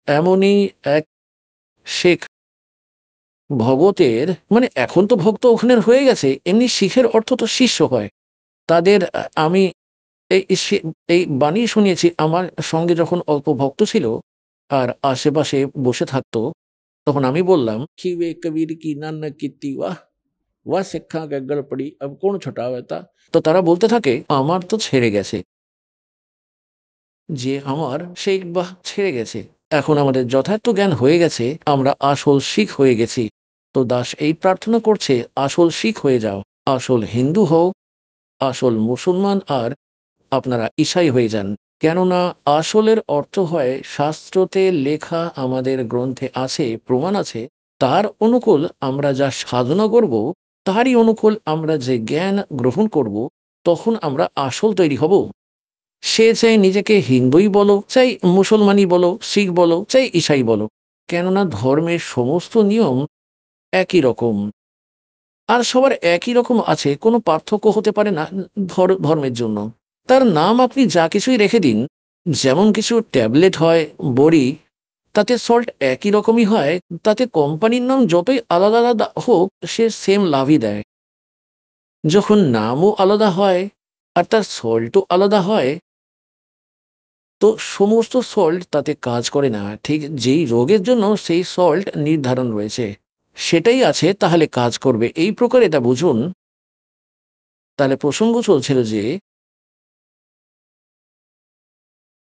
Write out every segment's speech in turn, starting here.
এমনই এক শেখ ভগতের, মানে এখন তো ভক্ত ওখানের হয়ে গেছে, এমনি শিখের অর্থ তো শিষ্য হয়। তাদের আমি এই বাণী শুনিয়েছি আমার সঙ্গে যখন অল্প ভক্ত ছিল আর আশেপাশে বসে থাকতো, তখন আমি বললাম কি वे कबीर की नानक कीती वाह सिखा गग्गल पड़ी अब कौन छुटावे ता। তো তারা বলতে থাকে আমার তো ছেড়ে গেছে, যে আমার সেই বাহ ছেড়ে গেছে। এখন আমাদের যথার্থ জ্ঞান হয়ে গেছে, আমরা আসল শিখ হয়ে গেছি। তো দাস এই প্রার্থনা করছে আসল শিখ হয়ে যাও, আসল হিন্দু হও, আসল মুসলমান আর আপনারা ঈসাই হয়ে যান। কেননা আসলের অর্থ হয় শাস্ত্রতে লেখা, আমাদের গ্রন্থে আছে, প্রমাণ আছে, তার অনুকূল আমরা যা সাধনা করব, তারই অনুকূল আমরা যে জ্ঞান গ্রহণ করব, তখন আমরা আসল তৈরি হব। সে চাই নিজেকে হিন্দুই বলো, চাই মুসলমানই বলো, শিখ বলো, চাই ঈসাই বলো, কেননা ধর্মের সমস্ত নিয়ম একই রকম আর সবার একই রকম আছে, কোনো পার্থক্য হতে পারে না ধর্মের জন্য। তার নাম আপনি যা কিছুই রেখে দিন, যেমন কিছু ট্যাবলেট হয়, বড়ি, তাতে সল্ট একই রকমই হয়, তাতে কোম্পানির নাম যতই আলাদা আলাদা হোক সে সেম লাভই দেয়। যখন নামও আলাদা হয় আর তার সল্টও আলাদা হয়, তো সমস্ত সল্ট তাতে কাজ করে না। ঠিক যেই রোগের জন্য সেই সল্ট নির্ধারণ রয়েছে সেটাই আছে, তাহলে কাজ করবে, এই প্রকার এটা বুঝুন। তাহলে প্রসঙ্গ চলছিল যে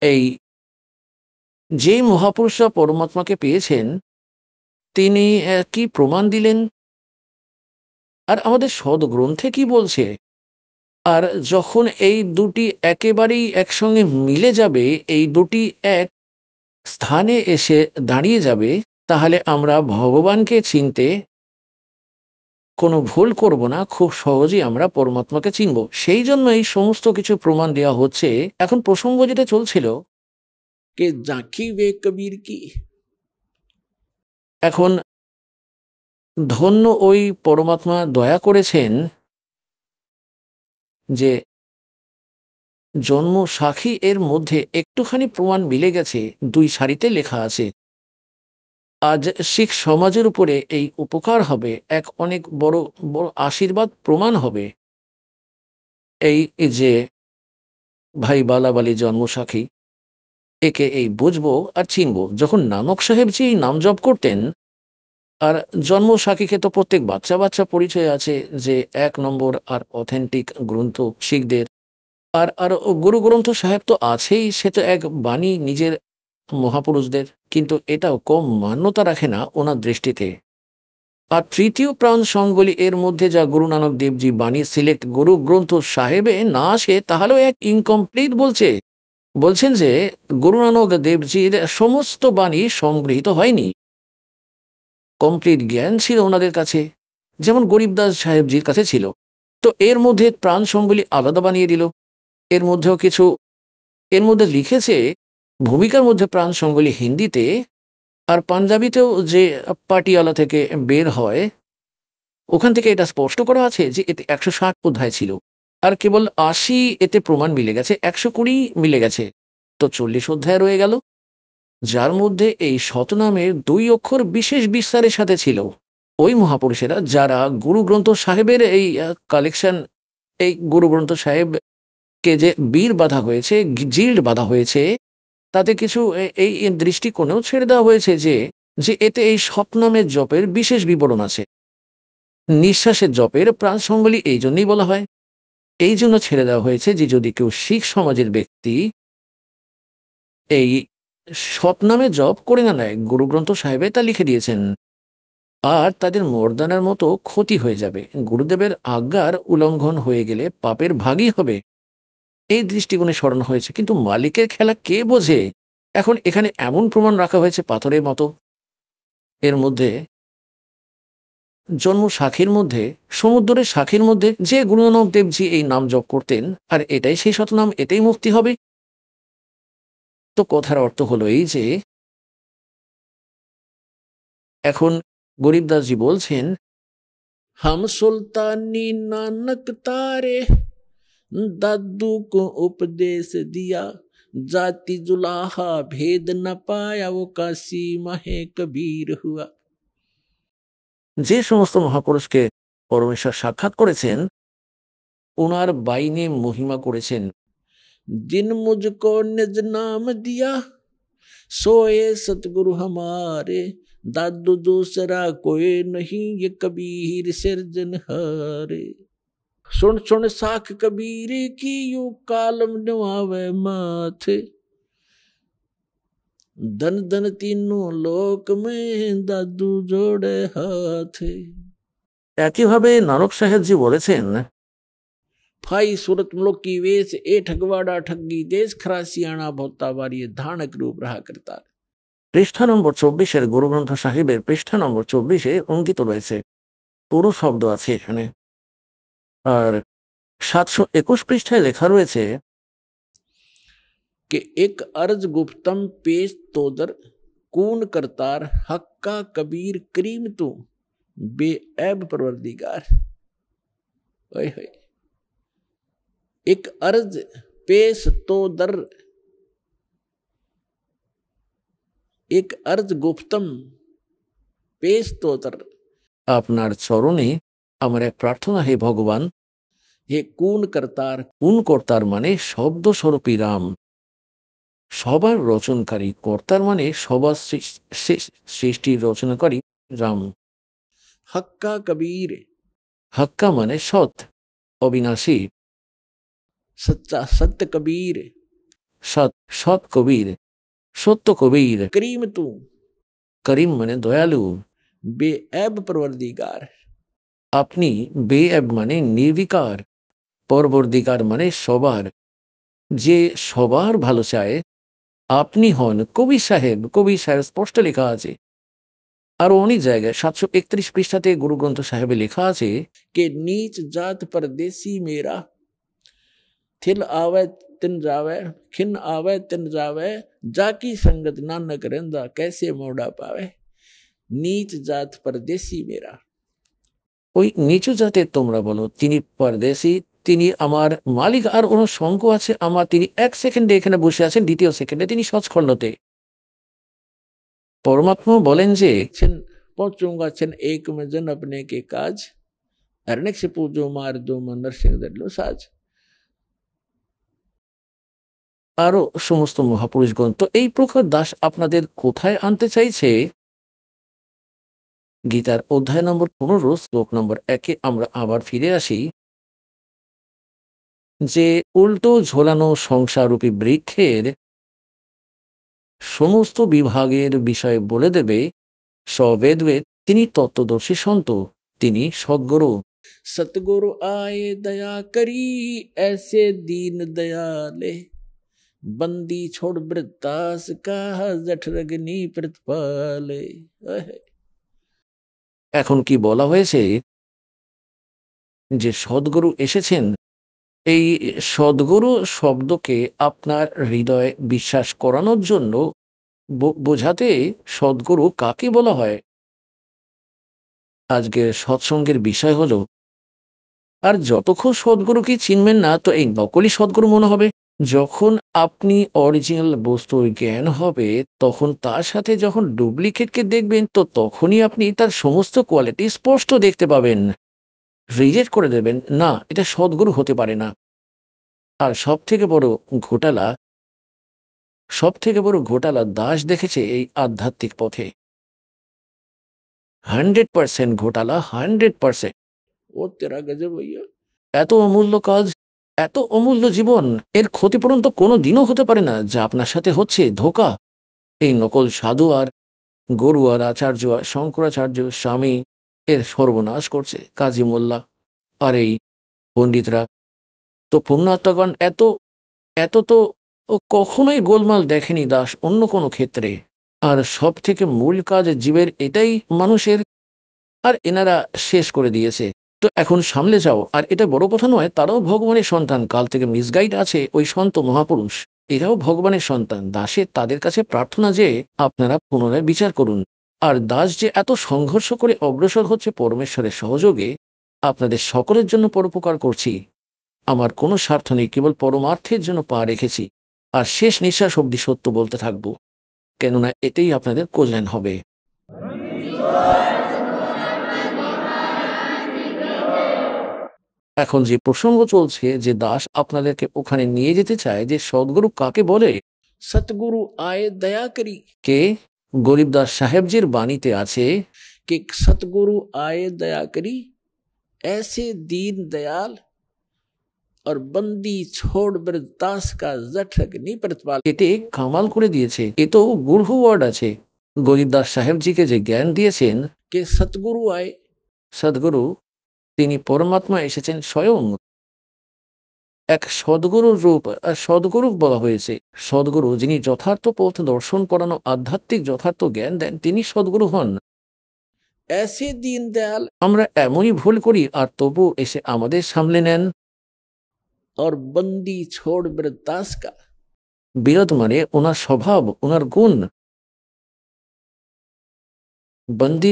এই যে মহাপুরুষরা পরমাত্মাকে পেয়েছেন, তিনি কি প্রমাণ দিলেন আর আমাদের সদগ্রন্থে কি বলছে। আর যখন এই দুটি একেবারেই একসঙ্গে মিলে যাবে, এই দুটি এক স্থানে এসে দাঁড়িয়ে যাবে, তাহলে আমরা ভগবানকে চিনতে কোনো ভুল করব না, খুব সহজেই আমরা পরমাত্মাকে চিনব। সেই জন্য এই সমস্ত কিছু প্রমাণ দেওয়া হচ্ছে। এখন প্রসঙ্গ যেটা চলছিল কে জাঁকি বে কবির কি, এখন ধন্য ওই পরমাত্মা দয়া করেছেন যে জন্ম সাখী এর মধ্যে একটুখানি প্রমাণ মিলে গেছে, 2 সারিতে লেখা আছে। আজ শিখ সমাজের উপরে এই উপকার হবে, এক অনেক বড় বড় আশীর্বাদ প্রমাণ হবে। এই যে ভাই বালাবালি জন্ম সাখী, একে এই বুঝবো আর চিনবো। যখন নানক সাহেবজি এই নাম জপ করতেন, আর জন্ম সাখীকে তো প্রত্যেক বাচ্চা বাচ্চা পরিচয় আছে যে 1 নম্বর আর অথেন্টিক গ্রন্থ শিখদের। আর আর গুরু গ্রন্থ সাহেব তো আছেই, সে তো এক বাণী নিজের মহাপুরুষদের, কিন্তু এটাও কম মান্যতা রাখে না ওনার দৃষ্টিতে। আর তৃতীয় প্রাণ সংবলি এর মধ্যে যা গুরু নানক দেবজি বাণী সিলেক্ট গুরু গ্রন্থ সাহেবে না আসে, তাহলেও এক ইনকমপ্লিট বলছেন যে গুরু নানক দেবজির সমস্ত বাণী সংগৃহীত হয়নি, কমপ্লিট জ্ঞান ছিল ওনাদের কাছে, যেমন গরিবদাস সাহেবজির কাছে ছিল। তো এর মধ্যে প্রাণ সংবলি আলাদা বানিয়ে দিল। এর মধ্যেও কিছু, এর মধ্যে লিখেছে ভূমিকার মধ্যে প্রাণ সংবলি হিন্দিতে, আর পাঞ্জাবিতেও যে পাটিয়ালা থেকে বের হয়, ওখান থেকে এটা স্পষ্ট করা আছে যে এতে 160 অধ্যায় ছিল, আর কেবল 80 এতে প্রমাণ মিলে গেছে, 120 মিলে গেছে, তো 40 অধ্যায় রয়ে গেল, যার মধ্যে এই শতনামের 2 অক্ষর বিশেষ বিস্তারের সাথে ছিল। ওই মহাপুরুষেরা যারা গুরু গ্রন্থ সাহেবের এই কালেকশন, এই গুরু গ্রন্থ সাহেবকে যে বীর বাঁধা হয়েছে, জিল্ড বাঁধা হয়েছে, তাতে কিছু এই দৃষ্টিকোণেও ছেড়ে দেওয়া হয়েছে যে যে এতে এই স্বপ্নামের জপের বিশেষ বিবরণ আছে। নিঃশ্বাসের জপের প্রাণ সংবলি এই জন্যই বলা হয়। এই জন্য ছেড়ে দেওয়া হয়েছে যে যদি কেউ শিখ সমাজের ব্যক্তি এই স্বপ্নামে জপ করে না নেয়, গুরুগ্রন্থ সাহেবে তা লিখে দিয়েছেন, আর তাদের মর্দানার মতো ক্ষতি হয়ে যাবে, গুরুদেবের আজ্ঞার উল্লঙ্ঘন হয়ে গেলে পাপের ভাগই হবে। এই দৃষ্টিকোণে সরানো হয়েছে, কিন্তু মালিকের খেলা কে বোঝে। এখন এখানে এমন প্রমাণ রাখা হয়েছে পাথরের মতো। এর মধ্যে জন্ম সাখীর মধ্যে, সমুদ্রের সাখীর মধ্যে যে গুরু নানক দেবজি এই নাম জপ করতেন, আর এটাই সেই শতনাম, এটাই মুক্তি হবে। তো কথার অর্থ হলো এই যে এখন গরিবদাসজি বলছেন हम सुल्तानी नानक तारे दादू को उपदेश दिया जाति जुलाहा भेद न पाया वो काशी माहे कबीर हुआ। যে সমস্ত মহাপুরুষকে পরমেশ্বর সাক্ষাৎ করেছেন ওনার বাইনে মহিমা করেছেন। जिन मुझको निज नाम दिया सोए सतगुरु हमारे, दादू दूसरा कोई नहीं ये कबीर सिरजनहारे। सुन सुन साख कबीर की यू कालम नवावे माथे, धन धन तीनों लोक में दादू जोड़े हाथे। একইভাবে নানক সাহেবজি বলেছেন, फाई सूरत मुल्की वेश ए ठगवाड़ा ठगी देश खरासियाना भोता बारी धानक रूप रहा करता। পৃষ্ঠা নম্বর 24 গুরুগ্রন্থ সাহিবের পৃষ্ঠা নম্বর 24 অঙ্কিত রয়েছে, পুরো শব্দ আছে এখানে। আর 721 পৃষ্ঠায় লেখা রয়েছে कि एक अर्ज गुप्तम पेश तोदर कून करतार हक्का कबीर करीम तू बेऐब परवरदिगार। ओए होए, एक अर्ज पेश तोदर, एक अर्ज गुप्तम पेश तोदर। আপনার চরণে আমার এক প্রার্থনা, হে ভগবান। हे कून करतार, কোন কর্তার মানে শব্দ স্বরূপী রাম, সবার রচনকারী। কর্তার মানে সবার সৃষ্টির রচনাকারী রাম। हक्का कबीर, হাক্কা মানে সৎ, অবিনাশী। सच्चा सत्य कबीर, সৎ সৎ কবির, সত্য কবির। करीम तू করিম মানে দয়ালু। बेऐब परवरदिगार। আপনি বেএব মানে নির্বিকার, পরবর্তীকার মানে সবার, যে সবার ভালো চায় আপনি হন কবি সাহেব। কবি সাহেব স্পষ্ট লেখা আছে। আরো অনেক জায়গায় 731 পৃষ্ঠাতে গুরুগ্রন্থ সাহেবে লেখা আছে, के नीच जात परदेसी मेरा, थिल आवे तिन जावे, खिन आवे तिन जावे, जाकी संगत नानक रंदा कैसे मोड़ा पावे। नीच जात परदेसी मेरा। ওই নিচু জাতের তোমরা বলো, তিনি পরদেশী, তিনি আমার মালিক। আর কোনো শঙ্ক আছে আমার, তিনি এক সেকেন্ডে এখানে বসে আছেন, দ্বিতীয় সেকেন্ডে তিনি সচখণ্ডতে। পরমাত্মা বলেন যে छिन पहुंचूंगा छिन एक में जन अपने के काज, अरण्य से पूजो मार दो मन नरसिंह दडलो साज। আরো সমস্ত মহাপুরুষগণ। তো এই প্রকার দাস আপনাদের কোথায় আনতে চাইছে? গীতার অধ্যায় নম্বর 15 শ্লোক নম্বর 1 আমরা আবার ফিরে আসি, যে উল্টো ঝোলানো সংসাররূপী বৃক্ষের সমস্ত বিভাগের বিষয় বলে দেবে সবেদবেদ। তিনি তত্ত্বদর্শী সন্ত, তিনি সদ্গুরু। सतगुरु आए दया करी ऐसे दीन दयाले, बंदी छोड़ वृत्तास का जठरग्नि प्रतिपाले। এখন কি বলা হয়েছে যে সদ্গুরু এসেছেন? এই সদ্গুরু শব্দকে আপনার হৃদয়ে বিশ্বাস করানোর জন্য বোঝাতে সদ্গুরু কাকে বলা হয়। আজকের সৎসঙ্গের বিষয় হলো, আর যতক্ষণ সদ্গুরুকে চিনবেন না তো এই নকলি সদ্গুরু মনে হবে। যখন আপনি অরিজিনাল বস্তুর জ্ঞান হবে তখন তার সাথে যখন ডুপ্লিকেটকে দেখবেন তো তখনই আপনি তার সমস্ত কোয়ালিটি স্পষ্ট দেখতে পাবেন। রিজেক্ট করে দেবেন, না এটা সদ্গুরু হতে পারে না। আর সব থেকে বড় ঘোটালা দাস দেখেছে এই আধ্যাত্মিক পথে। 100% ঘোটালা, 100%। वो तेरा गजब भैया। এত অমূল্য কাজ, এত অমূল্য জীবন, এর ক্ষতিপূরণ তো কোনো দিনও হতে পারে না। যা আপনার সাথে হচ্ছে ধোঁকা। এই নকল সাধু আর গরু আর আচার্য আর শঙ্করাচার্য স্বামী এর সর্বনাশ করছে কাজী মোল্লা আর এই পণ্ডিতরা। তো পুণ্যাত্মাগণ এত তো কখনোই গোলমাল দেখেনি দাস অন্য কোনো ক্ষেত্রে। আর সব থেকে মূল কাজ জীবের এটাই মানুষের, আর এনারা শেষ করে দিয়েছে। তো এখন সামলে যাও। আর এটা বড় কথা নয়, তারাও ভগবানের সন্তান। কাল থেকে মিসগাইড আছে ওই সন্ত মহাপুরুষ, এরাও ভগবানের সন্তান। দাসের তাদের কাছে প্রার্থনা যে আপনারা পুনরায় বিচার করুন। আর দাস যে এত সংঘর্ষ করে অগ্রসর হচ্ছে পরমেশ্বরের সহযোগে, আপনাদের সকলের জন্য পরোপকার করছি। আমার কোনো স্বার্থ নেই, কেবল পরমার্থের জন্য পা রেখেছি। আর শেষ নিঃশ্বাস অব্দি সত্য বলতে থাকবো, কেননা এতেই আপনাদের কল্যাণ হবে। এখন যে প্রসঙ্গ চলছে যে দাস আপনাদেরকে ওখানে নিয়ে যেতে চায়, যে সদ্গুরু কাকে বলে? सतगुरु आए दया करी কে? গরিবদাস সাহেবজির বাণীতে আছে कि सतगुरु आए दया करी, ऐसे दीन दयाल और बंदी छोड़ बरदास का जठक नहीं प्रतिपाल। এতে কামাল করে দিয়েছে, এ তো গূঢ় ওয়ার্ড আছে। গরিবদাস সাহেবজিকে যে জ্ঞান দিয়েছেন कि सतगुरु आए, সদ্গুরু, তিনি পরমাত্মা এসেছেন স্বয়ং। এক সদ্গুরুর রূপ সদ্গুরু বলা হয়েছে। সদ্গুরু যিনি যথার্থ পথ দর্শন করানো আধ্যাত্মিক যথার্থ জ্ঞান দেন, তিনি সদ্গুরু হন। ऐसे दीन दयाल আমরা এমনই ভুল করি আর তবু এসে আমাদের সামলে নেন। और बंदी छोड़ बरदास का, বিরোধ মানে ওনার স্বভাব, ওনার গুণ। বন্দি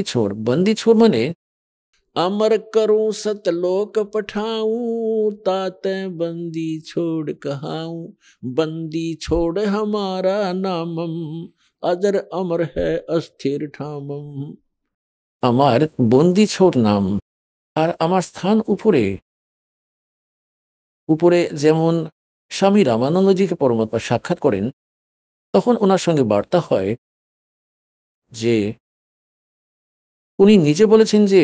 ছোড় মানে अमर करूं सतलोक पठाऊं, ताते बंदी छोड़ कहाऊं, बंदी छोड़ हमारा नामम, अजर अमर है अस्थिर ठामम। আমার বন্দি ছোড় নাম, আর আমার স্থান উপরে। উপরে যেমন স্বামী রামানন্দজিকে পরমাত্মা সাক্ষাৎ করেন, তখন ওনার সঙ্গে বার্তা হয় যে উনি নিজে বলেছেন যে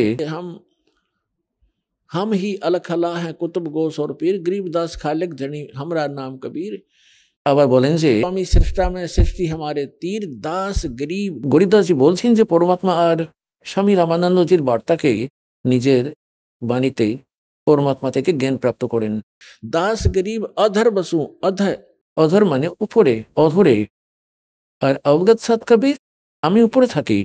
हम ही अलखला हैं कुतुब गोस और पीर, गरीबदास खालिक धनी हमरा नाम कबीर। আবার বলেন যে स्वामी सृष्टा में सृष्टि हमारे तीर, दास गरीब। গরিবদাসজি বলছেন যে পরমাত্মা আর স্বামী রামানন্দজির বার্তাকে নিজের বাণীতে পরমাত্মা থেকে জ্ঞান প্রাপ্ত করেন। दास गरीब अधर बसू, अधर অধর মানে উপরে, অধরে। আর অবগত সাত কবির, আমি উপরে থাকি।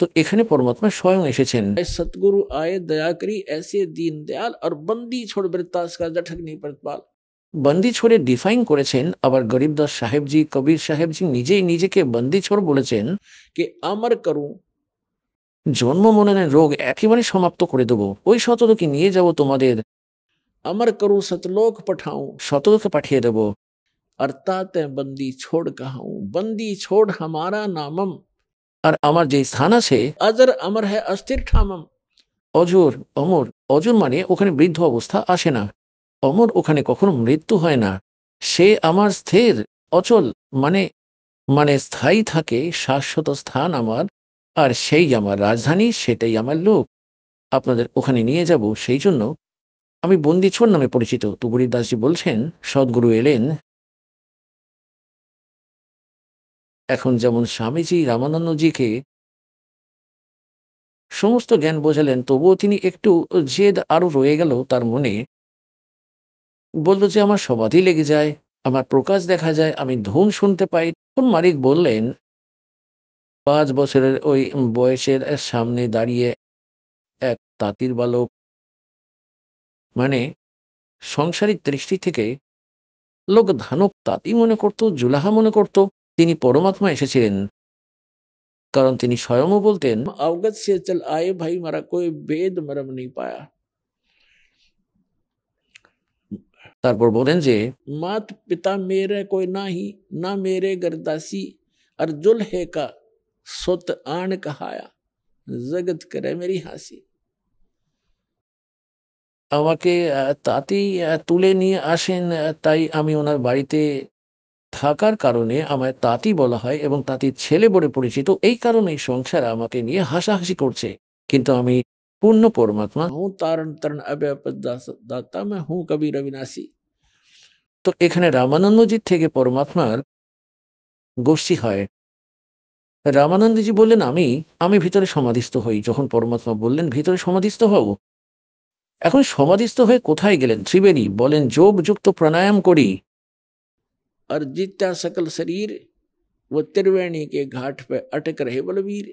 তো এখানে পরমাত্মা স্বয়ং এসেছেন। सतगुरु आए दया करी, ऐसे दीन दयाल और बंदी छोड़ बरदास का जठक नहीं प्रतिपाल। বন্দি ছোড়ে ডিফাইন করেছেন, আবার গরিবদাস সাহেবজি, কবির সাহেবজি নিজেই নিজেকে বন্দি ছোড় বলেছেন। कि अमर करूं, জন্ম মননের রোগ একেবারে সমাপ্ত করে দেবো, ওই শতলোকে নিয়ে যাব তোমাদের, अमर करूं सतलोक पठाऊं, শতলোকে পাঠিয়ে দেব। अर्थात बंदी छोड़ कहाऊं, बंदी छोड़ हमारा नामम, আর আমার যে স্থান আছে अजर अमर है अस्थिर ठामम। অজর, অমর। অজর মানে ওখানে বৃদ্ধ অবস্থা আসে না, অমর ওখানে কখনো মৃত্যু হয় না। সে আমার স্থির, অচল মানে মানে স্থায়ী থাকে, শাশ্বত স্থান আমার, আর সেই আমার রাজধানী, সেটাই আমার লোক। আপনাদের ওখানে নিয়ে যাব, সেই জন্য আমি বন্দিছোর নামে পরিচিত। তো গরিবদাসজি বলছেন সদ্গুরু এলেন। এখন যেমন স্বামীজি রামানন্দজিকে সমস্ত জ্ঞান বোঝালেন, তবুও তিনি একটু জেদ আরো রয়ে গেল তার মনে। বলল যে আমার সমাধি লেগে যায়, আমার প্রকাশ দেখা যায়, আমি ধুন শুনতে পাই। তখন মালিক বললেন, 5 বছরের ওই বয়সের সামনে দাঁড়িয়ে এক তাঁতির বালক, মানে সংসারিক দৃষ্টি থেকে লোক ধানক তাঁতি মনে করত, জুলাহা মনে করত। তিনি পরমাত্মা এসেছিলেন, কারণ তিনি স্বয়ংও বলতেন अवगत से चल आए भाई, मारा कोई भेद मरम नहीं पाया। তারপর বলেন যে मात पिता मेरे कोई ना ही, ना मेरे गरदासी, और जुल्हे का सुत आन कहाया, जगत करे मेरी हासी। আমাকে তাঁতি তুলে নিয়ে আসেন, তাই আমি ওনার বাড়িতে থাকার কারণে আমায় তাঁতি বলা হয় এবং তাঁতির ছেলে বলে পরিচিত। এই কারণেই সংসার আমাকে নিয়ে হাসাহাসি করছে, কিন্তু আমি পূর্ণ পরমাত্মা। हूँ तारण तरण अभय पद दाता, मैं हूँ कबीर अविनाशी। তো এখানে রামানন্দজির থেকে পরমাত্মার গোষ্ঠী হয়। রামানন্দজি বললেন আমি ভিতরে সমাধিস্থ হই। যখন পরমাত্মা বললেন ভিতরে সমাধিস্থ হও, এখন সমাধিস্থ হয়ে কোথায় গেলেন? ত্রিবেণী। বলেন যোগ যুক্ত প্রাণায়াম করি। और जीता सकल शरीर वो त्रिवेणी के घाट पे अटक रहे बलवीर।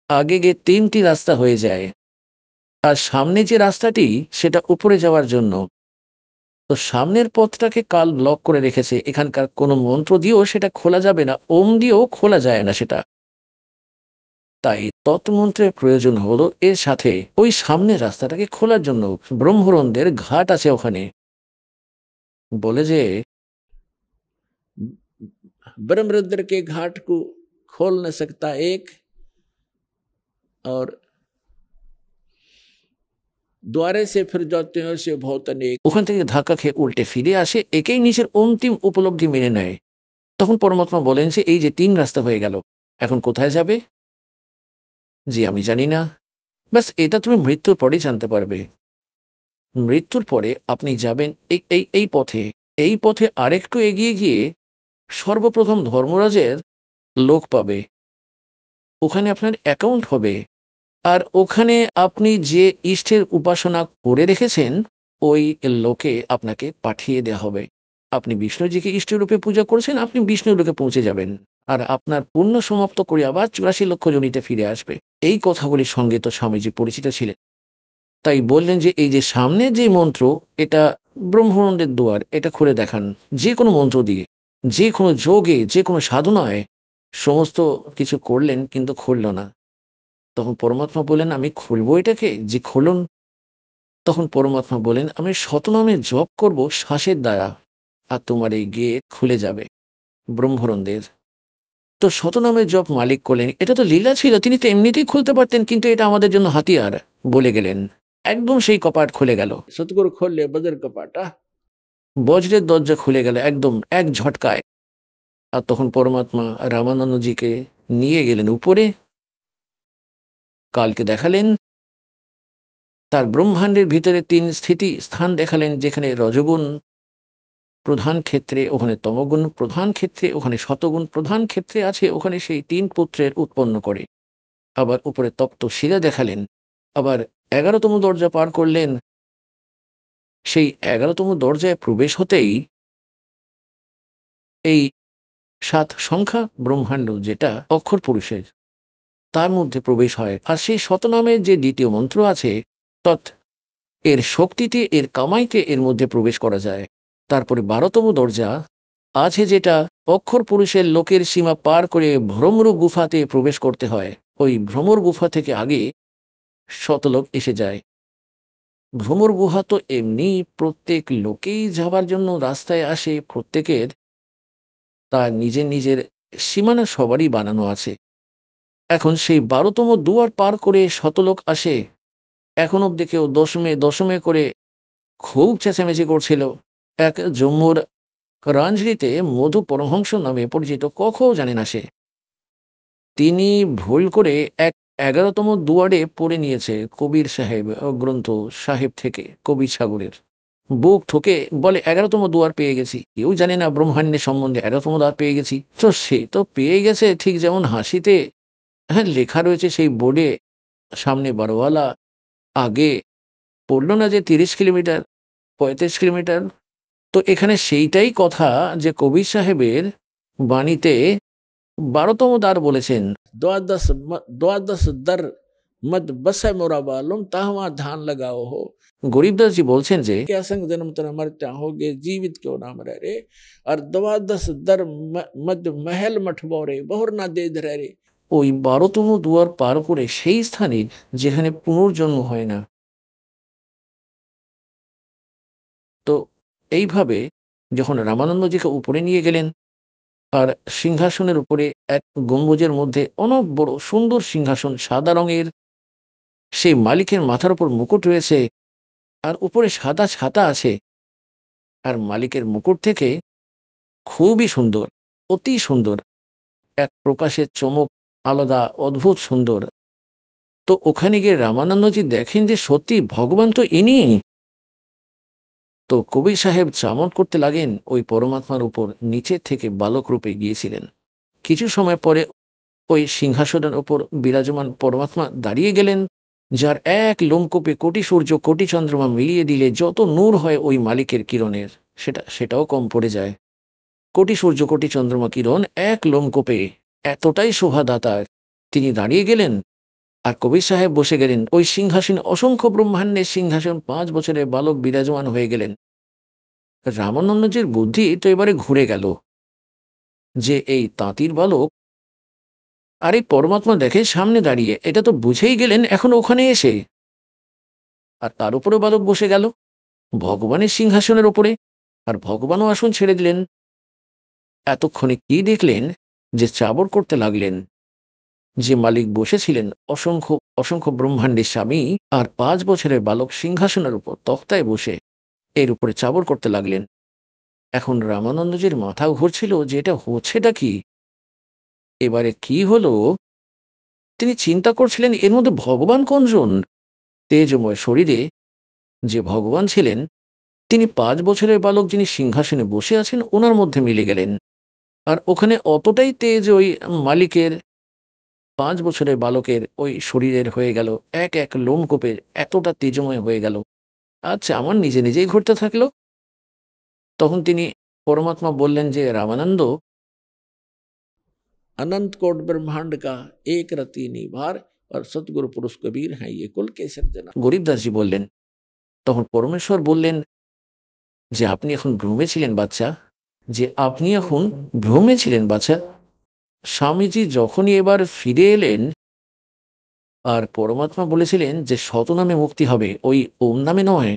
আগে গিয়ে 3টি রাস্তা হয়ে যায়, আর সামনে যে রাস্তাটি সেটা উপরে যাওয়ার জন্য। তো সামনের পথটাকে কাল ব্লক করে রেখেছে। এখানকার কোনো মন্ত্র দিয়েও সেটা খোলা যাবে না, ওম দিয়েও খোলা যায় না সেটা। তাই তৎমন্ত্রের প্রয়োজন হলো এর সাথে ওই সামনের রাস্তাটাকে খোলার জন্য। ব্রহ্মরন্দের ঘাট আছে ওখানে। বলে যে ब्रह्मरुद्र के घाट को खोल न सकता एक, और द्वारे से फिर जाते हैं से बहुत अनेक। ওখান থেকে ধাক্কা খেয়ে উল্টে ফিরে আসে, একেই নিজের অন্তিম উপলব্ধি মেনে নেয়। তখন পরমাত্মা বলেন যে এই যে 3 রাস্তা হয়ে গেল, এখন কোথায় যাবে? জি আমি জানি না, ব্যাস এটা তুমি মৃত্যুর পরেই জানতে পারবে। মৃত্যুর পরে আপনি যাবেন এই এই এই পথে। এই পথে আরেকটু এগিয়ে গিয়ে সর্বপ্রথম ধর্মরাজের লোক পাবে, ওখানে আপনার অ্যাকাউন্ট হবে। আর ওখানে আপনি যে ইষ্টের উপাসনা করে রেখেছেন ওই লোকে আপনাকে পাঠিয়ে দেওয়া হবে। আপনি বিষ্ণুজিকে ইষ্টরূপে পূজা করেছেন, আপনি বিষ্ণুর লোকে পৌঁছে যাবেন, আর আপনার পুণ্য সমাপ্ত করে আবার 84 লক্ষ জনিতে ফিরে আসবে। এই কথাগুলির সঙ্গে তো স্বামীজি পরিচিত ছিলেন, তাই বললেন যে এই যে সামনে যে মন্ত্র, এটা ব্রহ্মানন্দের দুয়ার, এটা খুলে দেখান। যে কোনো মন্ত্র দিয়ে, যে কোনো যোগে, যে কোনো সাধনায় সমস্ত কিছু করলেন কিন্তু খুলল না। তখন পরমাত্মা বলেন আমি খুলবো এটাকে, যে খুলুন। তখন পরমাত্মা বলেন আমি শতনামে জপ করব শ্বাসের দ্বারা, আর তোমার এই গেট খুলে যাবে ব্রহ্মরন্দের। তো শতনামে জপ মালিক করলেন, এটা তো লীলা ছিল, তিনি তো এমনিতেই খুলতে পারতেন, কিন্তু এটা আমাদের জন্য হাতিয়ার বলে গেলেন। একদম সেই কপাট খুলে গেল, सतगुरु खोल ले बजर कपाटा। বজ্রের দরজা খুলে গেল একদম এক ঝটকায়। আর তখন পরমাত্মা রামানন্দজিকে নিয়ে গেলেন উপরে, কালকে দেখালেন তার ব্রহ্মাণ্ডের ভিতরে 3 স্থিতি স্থান দেখালেন, যেখানে রজগুণ প্রধান ক্ষেত্রে, ওখানে তমগুণ প্রধান ক্ষেত্রে, ওখানে শতগুণ প্রধান ক্ষেত্রে আছে, ওখানে সেই 3 পুত্রের উৎপন্ন করে। আবার উপরে তপ্ত শিলা দেখালেন। আবার 11তম দরজা পার করলেন, সেই 11তম দরজায় প্রবেশ হতেই এই 7 সংখ্যা ব্রহ্মাণ্ড, যেটা অক্ষর পুরুষের, তার মধ্যে প্রবেশ হয়। আর সেই শতনামের যে দ্বিতীয় মন্ত্র আছে তৎ, এর শক্তিতে, এর কামাইতে এর মধ্যে প্রবেশ করা যায়। তারপরে 12তম দরজা আছে, যেটা অক্ষর পুরুষের লোকের সীমা পার করে ভ্রমর গুফাতে প্রবেশ করতে হয়। ওই ভ্রমর গুফা থেকে আগে শতলোক এসে যায়। ভ্রমর গুহা তো এমনি প্রত্যেক লোকেই যাবার জন্য রাস্তায় আসে, প্রত্যেকের তার নিজের নিজের সীমানা সবারই বানানো আছে। এখন সেই 12তম দুয়ার পার করে শতলোক আসে। এখন অব্দি কেউ দশমে দশমে করে খুব চেঁচামেচি করছিল। এক জম্মুর রাঞ্জরিতে মধু পরমহংস নামে পরিচিত, কখও জানে না সে, তিনি ভুল করে 11তম দুয়ারে পড়ে নিয়েছে কবির সাহেব গ্রন্থ সাহেব থেকে, কবির সাগরের বুক ঠোকে বলে 11তম দুয়ার পেয়ে গেছি। কেউ জানে না ব্রহ্মাণ্ডের সম্বন্ধে, 11তম দ্বার পেয়ে গেছি। তো সে তো পেয়ে গেছে, ঠিক যেমন হাসিতে হ্যাঁ লেখা রয়েছে সেই বোর্ডে সামনে বারোয়ালা, আগে পড়ল না যে 30 কিলোমিটার 35 কিলোমিটার। তো এখানে সেইটাই কথা যে কবির সাহেবের বাণীতে 12তম দ্বার বলেছেন। द्वादश दर मत बस मोरा बालुम ताहवा ध्यान लगाओ हो। গরিবদাসজি বলছেন যে क्या संग जन्म तना मरता होगे जीवित क्यों नाम रह रे, और द्वादश दर मद महल मठ बोरे बहुर ना दे धरे रे। ওই 12তম দুয়ার পার করে সেই স্থানে যেখানে পুনর্জন্ম হয় না। তো এইভাবে যখন রামানন্দজিকে উপরে নিয়ে গেলেন, আর সিংহাসনের উপরে এক গম্বুজের মধ্যে অনেক বড় সুন্দর সিংহাসন, সাদা রঙের, সেই মালিকের মাথার উপর মুকুট রয়েছে, আর উপরে সাদা ছাতা আছে। আর মালিকের মুকুট থেকে খুবই সুন্দর, অতি সুন্দর, এক প্রকাশের চমক আলাদা, অদ্ভুত সুন্দর। তো ওখানে গিয়ে রামানন্দজি দেখেন যে সত্যি ভগবান তো ইনি। তো কবির সাহেব চামট করতে লাগেন ওই পরমাত্মার উপর, নিচের থেকে বালক রূপে গিয়েছিলেন। কিছু সময় পরে ওই সিংহাসনের ওপর বিরাজমান পরমাত্মা দাঁড়িয়ে গেলেন, যার এক লোমকূপে কোটি সূর্য কোটি চন্দ্রমা মিলিয়ে দিলে যত নূর হয় ওই মালিকের কিরণের, সেটাও কম পড়ে যায়। কোটি সূর্য কোটি চন্দ্রমা কিরণ এক লোমকূপে, এতটাই শোভাদাতার। তিনি দাঁড়িয়ে গেলেন, আর কবির সাহেব বসে গেলেন ওই সিংহাসনে। অসংখ্য ব্রহ্মাণ্ডের সিংহাসন, 5 বছরের বালক বিরাজমান হয়ে গেলেন। রামানন্দজির বুদ্ধি তো এবারে ঘুরে গেল যে এই তাঁতির বালক আর এই পরমাত্মা দেখে সামনে দাঁড়িয়ে, এটা তো বুঝেই গেলেন এখন ওখানে এসে। আর তার উপরে বালক বসে গেল ভগবানের সিংহাসনের ওপরে, আর ভগবানও আসন ছেড়ে দিলেন। এতক্ষণে কি দেখলেন যে চাবর করতে লাগলেন। যে মালিক বসেছিলেন অসংখ্য অসংখ্য ব্রহ্মাণ্ডের স্বামী, আর 5 বছরের বালক সিংহাসনের উপর তক্তায় বসে এর উপরে চাবর করতে লাগলেন। এখন রামানন্দজির মাথা ঘুরছিল যে এটা হচ্ছেটা কি, এবারে কি হলো। তিনি চিন্তা করছিলেন এর মধ্যে ভগবান কোনজন। তেজময় শরীরে যে ভগবান ছিলেন, তিনি 5 বছরের বালক যিনি সিংহাসনে বসে আছেন ওনার মধ্যে মিলে গেলেন। আর ওখানে অতটাই তেজ ওই মালিকের 5 বছরের বালকের ওই শরীরের হয়ে গেল, এক এক লোমকূপের এতটা তেজময় হয়ে গেল। আচ্ছা, আমার নিজে নিজেই ঘুরতে থাকলো। তখন তিনি পরমাত্মা বললেন যে রামানন্দ, अनंत कोट ब्रह्मांड का एक रति निभार और सतगुरु पुरुष कबीर हैं ये कुल के सर्जना। গরিবদাসজি বললেন। তখন পরমেশ্বর বললেন যে আপনি এখন ভ্রমে ছিলেন বাচ্চা, যে আপনি এখন ভ্রমে ছিলেন বাচ্চা। স্বামীজি যখনই এবার ফিরে এলেন, আর পরমাত্মা বলেছিলেন যে শত নামে মুক্তি হবে, ওই ওম নামে নয়।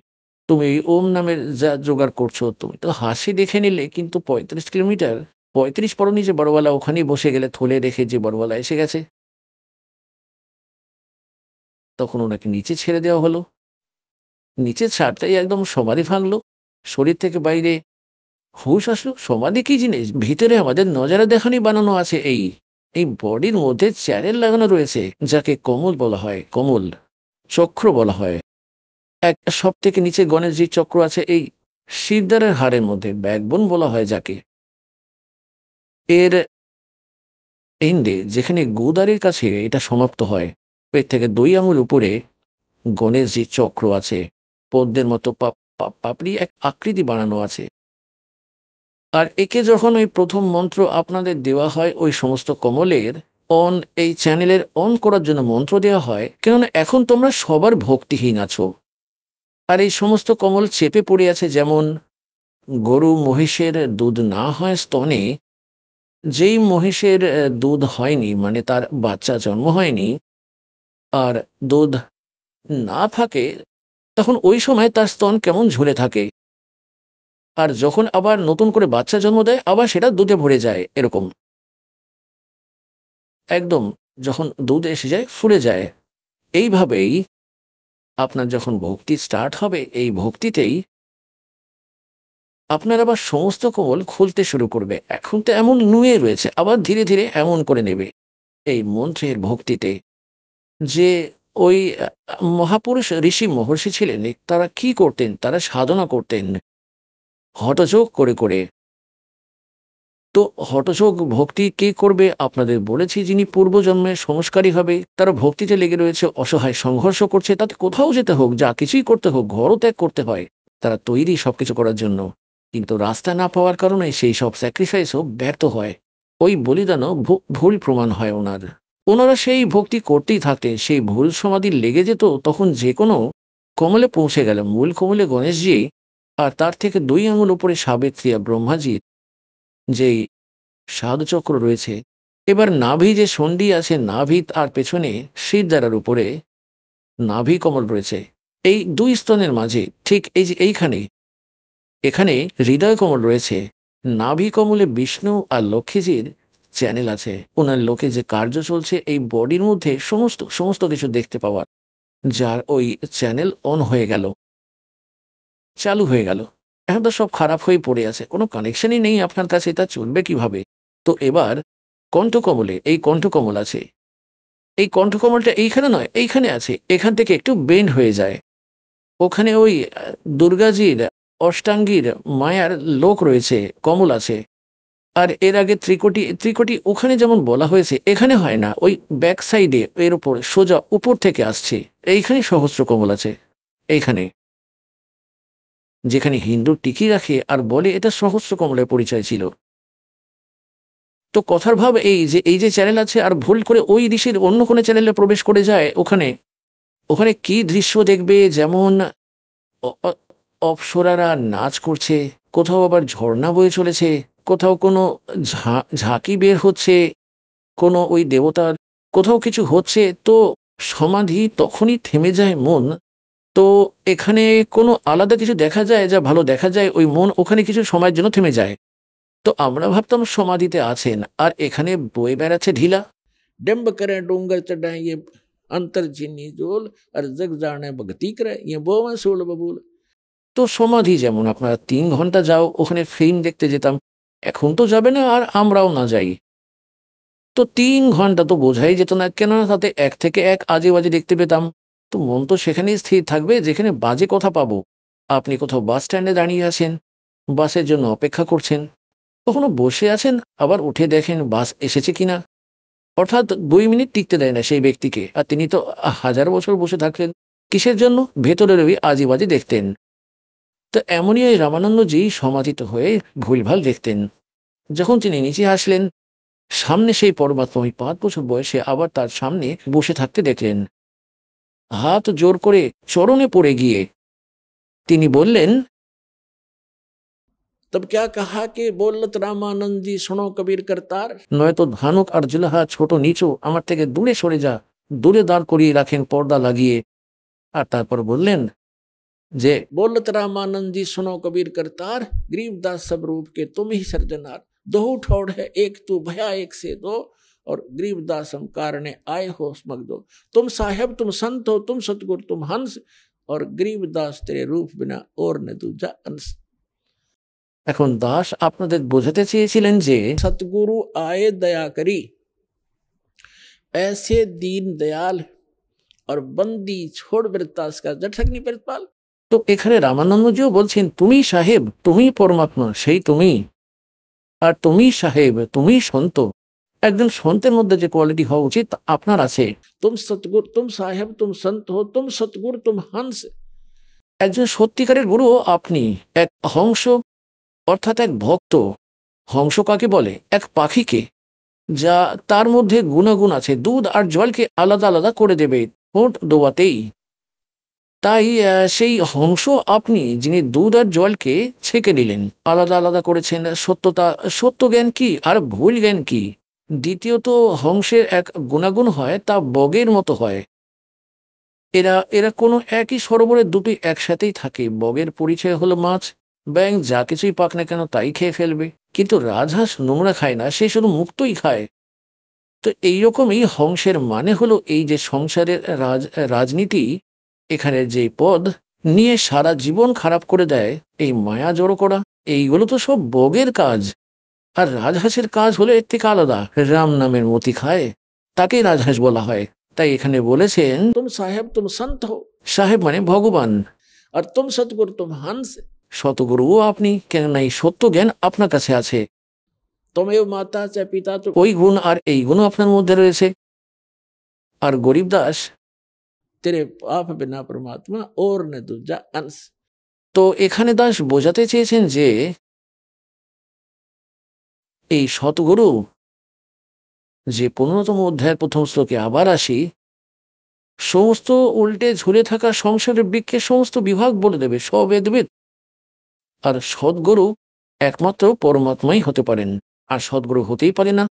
তুমি ওই ওম নামের যা জোগাড় করছো, তুমি তো হাসি দেখে নিলে, কিন্তু 35 কিলোমিটার 35 পরনি যে বড়ওয়ালা ওখানেই বসে গেলে, থলে রেখে যে বড়ওয়ালা এসে গেছে। তখন ওনাকে নিচে ছেড়ে দেওয়া হলো। নিচে ছাড়তেই একদম সমাধি ভাঙলো, শরীর থেকে বাইরে হুশ আসলো। সমাধি কি জিনিস, ভিতরে আমাদের নজারা দেখানি বানানো আছে। এই এই বডির মধ্যে চ্যানেল লাগানো রয়েছে, যাকে কমল বলা হয়, কমল চক্র বলা হয়। এক সব থেকে নিচে গণেশজি চক্র আছে এই শিরদাঁড়ের হাড়ের মধ্যে, ব্যাকবোন বলা হয় যাকে। এর এন্ডে যেখানে গোদারের কাছে এটা সমাপ্ত হয়, পেট থেকে 2 আঙুল উপরে গণেশজি চক্র আছে। পদ্মের মতো পাপড়ি এক আকৃতি বানানো আছে। আর একে যখন ওই প্রথম মন্ত্র আপনাদের দেওয়া হয়, ওই সমস্ত কমলের অন, এই চ্যানেলের অন করার জন্য মন্ত্র দেওয়া হয়, কেননা এখন তোমরা সবার ভক্তিহীন আছো। আর এই সমস্ত কমল চেপে পড়ে আছে, যেমন গরু মহিষের দুধ না হয় স্তনে, যেই মহিষের দুধ হয়নি, মানে তার বাচ্চা জন্ম হয়নি, আর দুধ না থাকে, তখন ওই সময় তার স্তন কেমন ঝুলে থাকে। আর যখন আবার নতুন করে বাচ্চা জন্ম দেয়, আবার সেটা দুধে ভরে যায়, এরকম একদম যখন দুধ এসে যায় ফুলে যায়। এইভাবেই আপনার যখন ভক্তি স্টার্ট হবে, এই ভক্তিতেই আপনার আবার সমস্ত কমল খুলতে শুরু করবে। এখন তো এমন নুয়ে রয়েছে, আবার ধীরে ধীরে এমন করে নেবে এই মন্ত্রের ভক্তিতে। যে ওই মহাপুরুষ ঋষি মহর্ষি ছিলেন, তারা কি করতেন, তারা সাধনা করতেন হঠযোগ করে করে। তো হঠযোগ ভক্তি কে করবে আপনাদের বলেছি, যিনি পূর্বজন্মের সংস্কারী হবে। তারা ভক্তিতে লেগে রয়েছে, অসহায় সংঘর্ষ করছে, তাতে কোথাও যেতে হোক, যা কিছুই করতে হোক, ঘরও ত্যাগ করতে হয়, তারা তৈরি সবকিছু করার জন্য। কিন্তু রাস্তা না পাওয়ার কারণে সেই সব স্যাক্রিফাইসও ব্যর্থ হয়, ওই বলিদানও ভুল প্রমাণ হয় ওনারা সেই ভক্তি করতেই থাকতেন। সেই ভুল সমাধি লেগে যেত, তখন যে কোনো কমলে পৌঁছে গেল। মূল কমলে গণেশজি, আর তার থেকে 2 আঙুল উপরে সাবিত্রী ব্রহ্মাজির যেই সাধুচক্র রয়েছে। এবার নাভি যে সন্ধি আছে, নাভি আর পেছনে শিরদাঁড়ার উপরে নাভি কমল রয়েছে। এই 2 স্তনের মাঝে ঠিক এই যে এইখানে, এখানে হৃদয় কমল রয়েছে। নাভি কমলে বিষ্ণু আর লক্ষ্মীজির চ্যানেল আছে। ওনার লোকে যে কার্য চলছে এই বডির মধ্যে, সমস্ত কিছু দেখতে পাওয়ার, যার ওই চ্যানেল অন হয়ে গেল, চালু হয়ে গেল। এখন তো সব খারাপ হয়ে পড়ে আছে, কোনো কানেকশনই নেই আপনার কাছে, তা চলবে কিভাবে। তো এবার কণ্ঠকমলে, এই কণ্ঠকমল আছে, এই কণ্ঠকমলটা এইখানে নয়, এইখানে আছে। এখান থেকে একটু বেন্ড হয়ে যায়, ওখানে ওই দুর্গাজির অষ্টাঙ্গীর মায়ার লোক রয়েছে, কমল আছে। আর এর আগে ত্রিকোটি ওখানে যেমন বলা হয়েছে, এখানে হয় না, ওই ব্যাক সাইডে এর উপর সোজা উপর থেকে আসছে। এইখানে সহস্র কমল আছে, এইখানে যেখানে হিন্দু টিকি রাখে আর বলে এটা সহস্র কমলের পরিচয় ছিল। তো কথার ভাব এই যে চ্যানেল আছে, আর ভুল করে ওই ঋষির অন্য কোনো চ্যানেলে প্রবেশ করে যায়, ওখানে কি দৃশ্য দেখবে, যেমন অপ্সরারা নাচ করছে, কোথাও আবার ঝর্ণা বয়ে চলেছে, কোথাও কোনো ঝাঁকি বের হচ্ছে, কোনো ওই দেবতার কোথাও কিছু হচ্ছে। তো সমাধি তখনই থেমে যায় মন। তো এখানে কোনো আলাদা কিছু দেখা যায়, যা ভালো দেখা যায়, ওই মন ওখানে কিছু সময়ের জন্য থেমে যায়। তো আমরা ভাবতাম সমাধিতে আছেন, আর এখানে বয়ে বেড়াচ্ছে ঢিলা। डिम्ब करें डूंगर चढ़ाएं ये अंतर चीनी जोल और जग जाने भगती करे ये बोवे सोल बबूल। তো সমাধি যেমন আপনারা 3 ঘন্টা যাও ওখানে ফিল্ম দেখতে যেতাম, এখন তো যাবে না আর আমরাও না যাই। তো 3 ঘন্টা তো বোঝাই যেত না, কেননা তাতে 1 থেকে 1 আজে বাজে দেখতে পেতাম। তো মন তো সেখানেই স্থির থাকবে যেখানে বাজে কথা পাবো। আপনি কোথাও বাস স্ট্যান্ডে দাঁড়িয়ে আছেন, বাসের জন্য অপেক্ষা করছেন, কখনো বসে আছেন, আবার উঠে দেখেন বাস এসেছে কিনা। অর্থাৎ 2 মিনিট টিকতে দেয় না সেই ব্যক্তিকে, আর তিনি তো 1000 বছর বসে থাকলেন কিসের জন্য? ভেতরের ওই আজে বাজে দেখতেন। তো এমনই এই রামানন্দজি সমাধিত হয়ে ভুলভাল দেখতেন। যখন তিনি নিচে আসলেন, সামনে সেই পরমাত্মা ওই 5 বছর বয়সে আবার তার সামনে বসে থাকতে দেখলেন। হাত জোর করে চরণে পড়ে গিয়ে তিনি বললেন, तब क्या कहा कि बोलत रामानंद जी सुनो कबीर करतार। নয়তো ধানুক আর জুলাহা ছোট নিচু আমার থেকে দূরে সরে যা। দূরে দাঁড় করিয়ে রাখেন পর্দা লাগিয়ে। আর তারপর বললেন যে, बोलत रामानंद जी सुनो कबीर करतार गरीबदास सब रूप के तुम ही सर्जनार। दो ठौड़ है एक तू भया एक से दो और गरीबदास हम कारणे आए हो समझ दो। तुम साहेब तुम संत हो तुम सतगुरु तुम हंस और गरीबदास तेरे रूप बिना और न दूजा अंश। এখন দাস আপনাদের বোঝাতে চেয়েছিলেন যে सतगुरु आए दया करी ऐसे दीन दयाल और बंदी छोड़ बिरतास का जठग्नि प्रतिपाल। তো এখানে রামানন্দজিও বলছেন তুমি সাহেব, তুমি পরমাত্মা, সেই তুমি। আর তুমি সাহেব, তুমি সন্ত। একজন সন্তের মধ্যে যে কোয়ালিটি হওয়া উচিত আপনার আছে। तुम सतगुरु तुम साहेब तुम संत हो तुम सतगुरु तुम हंस। একজন সত্যিকারের গুরুও আপনি। এক হংস অর্থাৎ এক ভক্ত। হংস কাকে বলে? এক পাখিকে, যা তার মধ্যে গুণাগুণ আছে, দুধ আর জলকে আলাদা আলাদা করে দেবে ঠোঁট ডোবাতেই। তাই সেই হংস আপনি, যিনি দুধ আর জলকে ছেঁকে নিলেন, আলাদা আলাদা করেছেন। সত্যতা, সত্য জ্ঞান কি আর ভুল জ্ঞান কি। দ্বিতীয়ত হংসের এক গুণাগুণ হয়, তা বগের মতো হয়। এরা এরা কোনো একই সরোবরে দুটি একসাথেই থাকে। বগের পরিচয় হলো মাছ, ব্যাঙ যা কিছুই পাক না কেন তাই খেয়ে ফেলবে। কিন্তু রাজহাঁস নোংরা খায় না, সে শুধু মুক্তই খায়। তো এইরকমই হংসের মানে হলো এই যে সংসারের রাজনীতি, এখানে যে পদ নিয়ে সারা জীবন খারাপ করে দেয়, এই মায়া জড়ো করা, এইগুলো তো সব বগের কাজ। আর রাজহাঁসের কাজ হলো এর থেকে আলাদা। রাম নামের মতি খায়, তাকেই রাজহাঁস বলা হয়। তাই এখানে বলেছেন तुम साहेब तुम संत हो সাহেব মানে ভগবান, और तुम सतगुरु तुम हंस। শতগুরুও আপনি, কেননা এই সত্য জ্ঞান আপনার কাছে আছে। तुम एव माता च पिता तो ওই গুণ আর এই গুণও আপনার মধ্যে রয়েছে। আর গরিব দাস, तेरे पाप बिना परमात्मा और न दूजा अंश। তো এখানে দাস বোঝাতে চেয়েছেন যে এই সতগুরু, যে 15তম অধ্যায়ের প্রথম শ্লোকে আবার আসি, সমস্ত উল্টে ঝুলে থাকা সংসারের বৃক্ষের সমস্ত বিভাগ বলে দেবে, সব এদবেদ। আর সদ্গুরু একমাত্র পরমাত্মাই হতে পারেন। আর সদ্গুরু হতেই পারে না,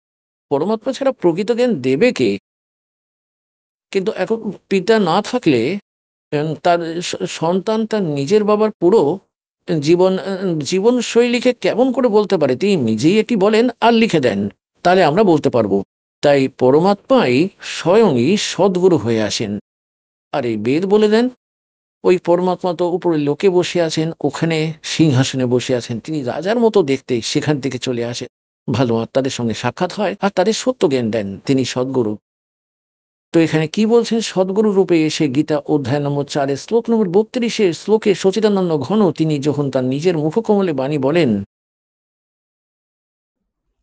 পরমাত্মা ছাড়া প্রকৃত জ্ঞান দেবে কে? কিন্তু এখন পিতা না থাকলে তার সন্তান তার নিজের বাবার পুরো জীবনশৈলীকে কেমন করে বলতে পারে? তিনি নিজেই এটি বলেন আর লিখে দেন, তাহলে আমরা বলতে পারবো। তাই পরমাত্মাই স্বয়ংই সদ্গুরু হয়ে আসেন। আর এই বেদ বলে দেন ওই পরমাত্মা তো উপরে লোকে বসে আছেন, ওখানে সিংহাসনে বসে আছেন, তিনি রাজার মতো দেখতে সেখান থেকে চলে আসেন, ভালো আত্মাদের সঙ্গে সাক্ষাৎ হয় আর তাদের সত্য জ্ঞান দেন, তিনি সদ্গুরু। তো এখানে কি বলছেন? সদ্গুরু রূপে এসে গীতা অধ্যায় নম্বর 4 শ্লোক নম্বর 32 শ্লোকে সচিদানন্দ ঘন তিনি যখন তার নিজের মুখকমলে বাণী বলেন,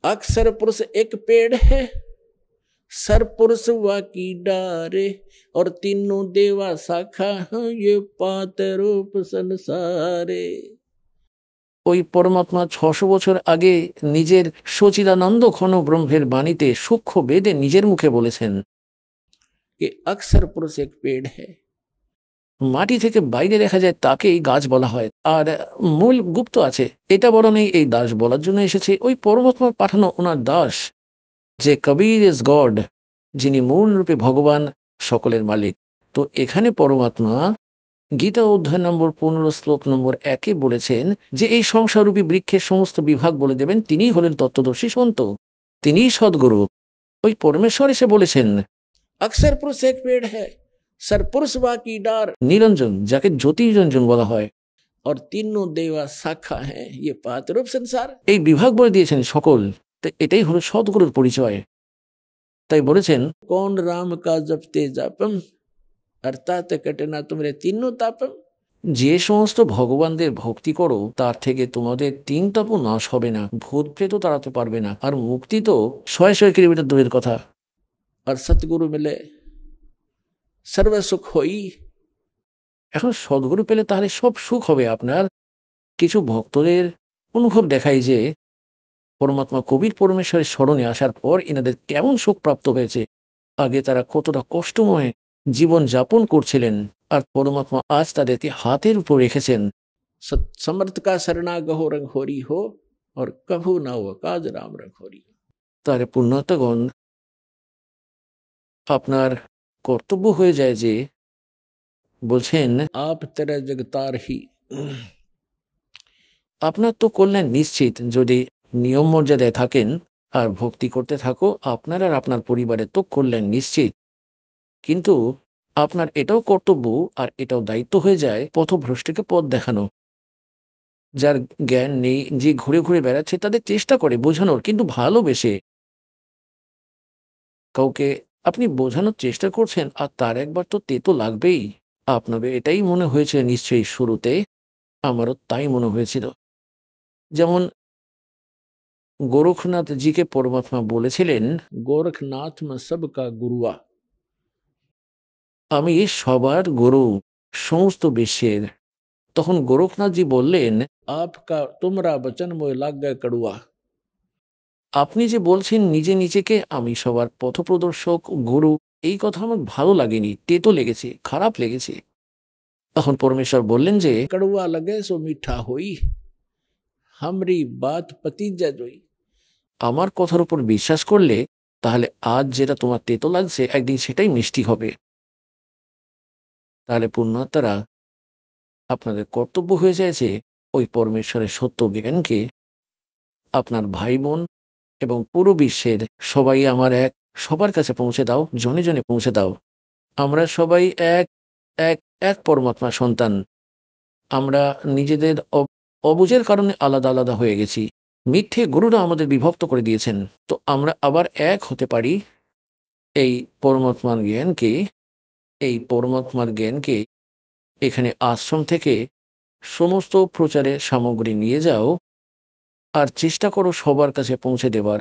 अक्सर पुरुष एक पेड़ है सर पुरुष वा की डारे और तीनों देवा शाखा हैं ये पात रूप संसारे। ওই পরমাত্মা 600 বছর আগে নিজের সচিদানন্দ ঘন ব্রহ্মের বাণীতে সূক্ষ্ম বেদে নিজের মুখে বলেছেন कि अक्सर पुरुष एक पेड़ है। মাটি থেকে বাইরে দেখা যায় তাকেই গাছ বলা হয়, আর মূল গুপ্ত আছে, এটা বরং এই দাস বলার জন্য এসেছে। ওই পরমাত্মার পাঠানো ওনার দাস, যে কবির ইজ গড, যিনি মূল রূপে ভগবান, সকলের মালিক। তো এখানে পরমাত্মা গীতা অধ্যায় নম্বর 15 শ্লোক নম্বর 1-এ বলেছেন যে এই সংসাররূপী বৃক্ষের সমস্ত বিভাগ বলে দেবেন, তিনিই হলেন তত্ত্বদর্শী সন্ত, তিনিই সদ্গুরু। ওই পরমেশ্বর এসে বলেছেন, अक्षर पुरुष एक पेड़ है, सरपुरुष बाकी डार, নিরঞ্জন, যাকে জ্যোতিরঞ্জন বলা হয়, और तीनों देवा शाखा हैं, ये पातरूप संसार। এই বিভাগ বলে দিয়েছেন সকল। তো এটাই হলো সদ্গুরুর পরিচয়। তাই বলেছেন, कौन राम का जपते जापम, अर्थात कटे ना तुमरे तीनों तापम। যে সমস্ত ভগবানদের ভক্তি করো তার থেকে তোমাদের 3 তাপ নাশ হবে না, ভূত প্রেতও তাড়াতে পারবে না, আর মুক্তি তো 100 কিলোমিটার দূরের কথা। और सतगुरु मिले सर्व सुख होई। এখন সদ্গুরু পেলে তাহলে সব সুখ হবে আপনার। কিছু ভক্তদের অনুভব দেখায় যে পরমাত্মা কবির পরমেশ্বরের স্মরণে আসার পর এনাদের কেমন সুখ প্রাপ্ত হয়েছে। আগে তারা কতটা কষ্টময় জীবন যাপন করছিলেন, আর পরমাত্মা আজ তাদেরকে হাতের উপর রেখেছেন। समर्थ का शरणा गहो रंग होरी हो, और कभू ना हो काज राम रंग होरी। তাহলে পুণ্যার্থগণ, আপনার কর্তব্য হয়ে যায় যে বলছেন, आप तेरे जगतार ही। আপনার তো কল্যাণ নিশ্চিত যদি নিয়ম মর্যাদায় থাকেন আর ভক্তি করতে থাকো, আপনার আর আপনার পরিবারের তো কল্যাণ নিশ্চিত। কিন্তু আপনার এটাও কর্তব্য আর এটাও দায়িত্ব হয়ে যায় পথভ্রষ্টকে পথ দেখানো। যার জ্ঞান নেই, যে ঘুরে ঘুরে বেড়াচ্ছে, তাদের চেষ্টা করে বোঝানোর, কিন্তু ভালোবেসে। কাউকে আপনি বোঝানোর চেষ্টা করছেন আর তার একবার তো তেতো লাগবেই। আপনাদের এটাই মনে হয়েছে নিশ্চয়ই শুরুতে, আমারও তাই মনে হয়েছিল। যেমন গোরখনাথজিকে পরমাত্মা বলেছিলেন, गोरखनाथ में सबका गुरुआ। আমি সবার গুরু, সমস্ত বিশ্বের। তখন গোরখনাথজি বললেন, आपका तुमरा वचन मोय लाग गए कड़ुआ। আপনি যে বলছেন নিজে নিজেকে আমি সবার পথপ্রদর্শক, গুরু, এই কথা আমার ভালো লাগেনি, তেতো লেগেছে, খারাপ লেগেছে। তখন পরমেশ্বর বললেন যে, कड़ुआ लगे सो मीठा होई, हमरी बात पतीजा जोई। আমার কথার উপর বিশ্বাস করলে তাহলে আজ যেটা তোমার তেতো লাগছে একদিন সেটাই মিষ্টি হবে। তাহলে পুণ্যাত্মারা, আপনাদের কর্তব্য হয়ে যায় যে ওই পরমেশ্বরের সত্য জ্ঞানকে আপনার ভাই বোন এবং পুরো বিশ্বের সবাই আমার এক, সবার কাছে পৌঁছে দাও, জনে জনে পৌঁছে দাও। আমরা সবাই এক এক এক পরমাত্মা সন্তান। আমরা নিজেদের অবুঝের কারণে আলাদা আলাদা হয়ে গেছি। মিথ্যে গুরুরা আমাদের বিভক্ত করে দিয়েছেন। তো আমরা আবার এক হতে পারি। এই পরমাত্মার জ্ঞানকে এখানে আশ্রম থেকে সমস্ত প্রচারের সামগ্রী নিয়ে যাও, আর চেষ্টা করো সবার কাছে পৌঁছে দেবার।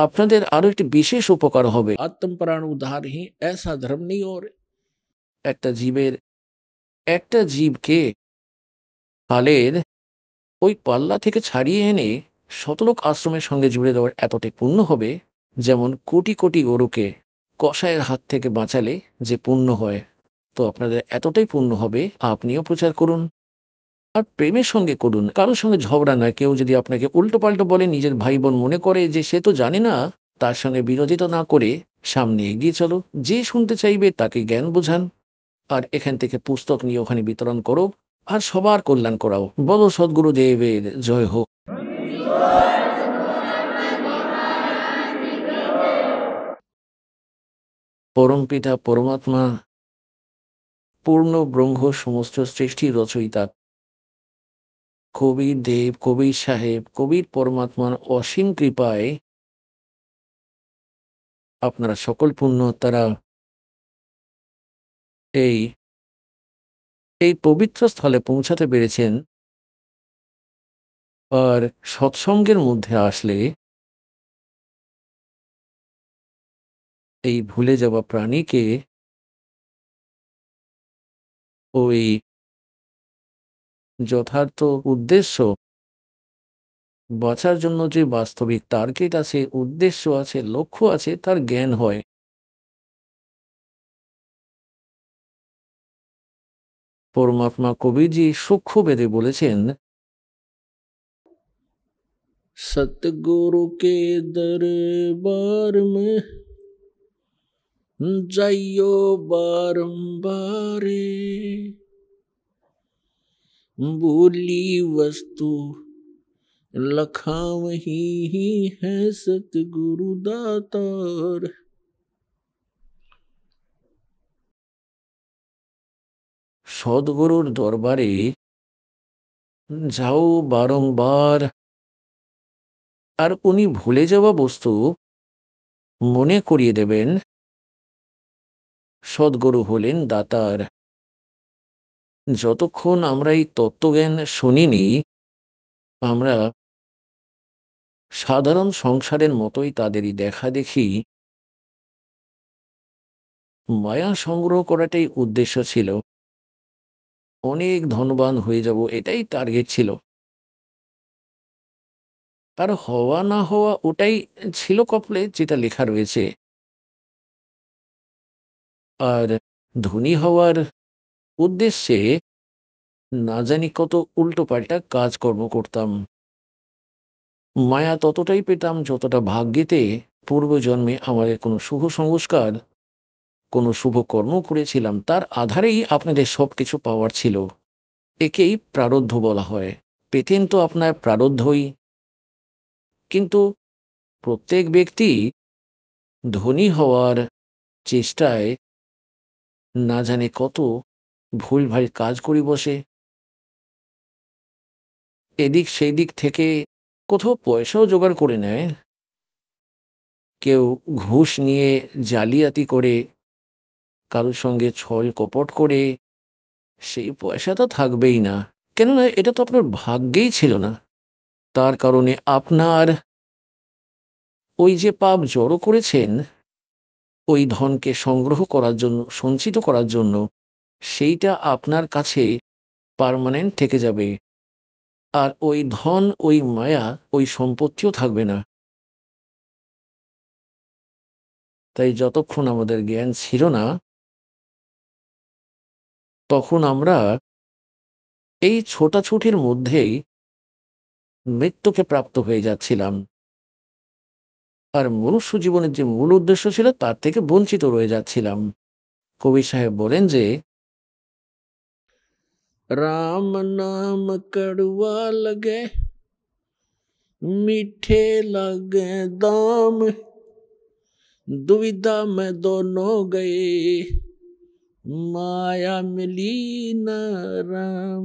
আপনাদের আরো একটি বিশেষ উপকার হবে। आत्म प्राण उद्धार ही ऐसा धर्म नहीं और। একটা জীবকে কালের ওই পাল্লা থেকে ছাড়িয়ে এনে শতলোক আশ্রমের সঙ্গে জুড়ে দেওয়ার এতটাই পুণ্য হবে, যেমন কোটি কোটি গরুকে কসাইয়ের হাত থেকে বাঁচালে যে পুণ্য হয়। তো আপনাদের এতটাই পুণ্য হবে। আপনিও প্রচার করুন, আর প্রেমের সঙ্গে করুন, কারোর সঙ্গে ঝগড়া নয়। কেউ যদি আপনাকে উল্টো পাল্টো বলে, নিজের ভাই বোন মনে করে যে সে তো জানে না, তার সঙ্গে বিরোধিতা না করে সামনে এগিয়ে চলো। যে শুনতে চাইবে তাকে জ্ঞান বোঝান, আর এখান থেকে পুস্তক নিয়ে ওখানে বিতরণ করো, আর সবার কল্যাণ করাও। বলো সদ্গুরুদেবের জয় হোক। পরমপিতা পরমাত্মা, পূর্ণ ব্রহ্ম, সমস্ত সৃষ্টির রচয়িতা কবির দেব, কবির সাহেব, কবির পরমাত্মার অসীম কৃপায় আপনারা সকল পুণ্যাত্মারা এই পবিত্র স্থলে পৌঁছাতে পেরেছেন। আর সৎসঙ্গের মধ্যে আসলে এই ভুলে যাওয়া প্রাণীকে ওই যথার্থ উদ্দেশ্য, বাঁচার জন্য যে বাস্তবিক টার্গেট আছে, উদ্দেশ্য আছে, লক্ষ্য আছে, তার জ্ঞান হয়। পরমাত্মা কবিজি সূক্ষ্ম বেদে বলেছেন, सतगुरु के दरबार में जाइयो बारंबारे, बोली वस्तु लखावही ही है सतगुरु दातार। সদ্গুরুর দরবারে যাও বারংবার, আর উনি ভুলে যাওয়া বস্তু মনে করিয়ে দেবেন। সদ্গুরু হলেন দাতার। যতক্ষণ আমরা এই তত্ত্বজ্ঞান শুনিনি, আমরা সাধারণ সংসারের মতোই তাদেরই দেখা দেখি। মায়া সংগ্রহ করাটাই উদ্দেশ্য ছিল। অনেক ধনবান হয়ে যাব, এটাই টার্গেট ছিল। আর হওয়া না হওয়া ওটাই ছিল কপালে, যেটা লেখা রয়েছে। আর ধনী হওয়ার উদ্দেশ্যে না জানি কত উল্টোপাল্টা কাজকর্ম করতাম। মায়া ততটাই পেতাম যতটা ভাগ্যেতে পূর্বজন্মে আমাদের কোনো শুভ সংস্কার, কোনো শুভ কর্ম করেছিলাম, তার আধারেই আপনাদের সব কিছু পাওয়ার ছিল। একেই প্রারব্ধ বলা হয়। পেতেন তো আপনার প্রারব্ধই। কিন্তু প্রত্যেক ব্যক্তি ধনী হওয়ার চেষ্টায় না জানে কত ভুলভাল কাজ করে বসে। এদিক সেই দিক থেকে কোথাও পয়সাও জোগাড় করে নেয়। কেউ ঘুষ নিয়ে জালিয়াতি করে, কারোর সঙ্গে ছল কপট করে, সেই পয়সা তো থাকবেই না। কেননা এটা তো আপনার ভাগ্যেই ছিল না। তার কারণে আপনার ওই যে পাপ জড়ো করেছেন, ওই ধনকে সংগ্রহ করার জন্য, সঞ্চিত করার জন্য, সেইটা আপনার কাছে পার্মানেন্ট থেকে যাবে। আর ওই ধন, ওই মায়া, ওই সম্পত্তিও থাকবে না। তাই যতক্ষণ আমাদের জ্ঞান ছিল না, তখন আমরা এই ছোটাছুটির মধ্যেই মৃত্যুকে প্রাপ্ত হয়ে যাচ্ছিলাম। আর মনুষ্য জীবনের যে মূল উদ্দেশ্য ছিল, তার থেকে বঞ্চিত রয়ে যাচ্ছিলাম। কবি সাহেব বলেন যে, राम नाम कड़वा लगे मीठे लगे दाम, दुविधा में दोनों गए माया मिली न राम।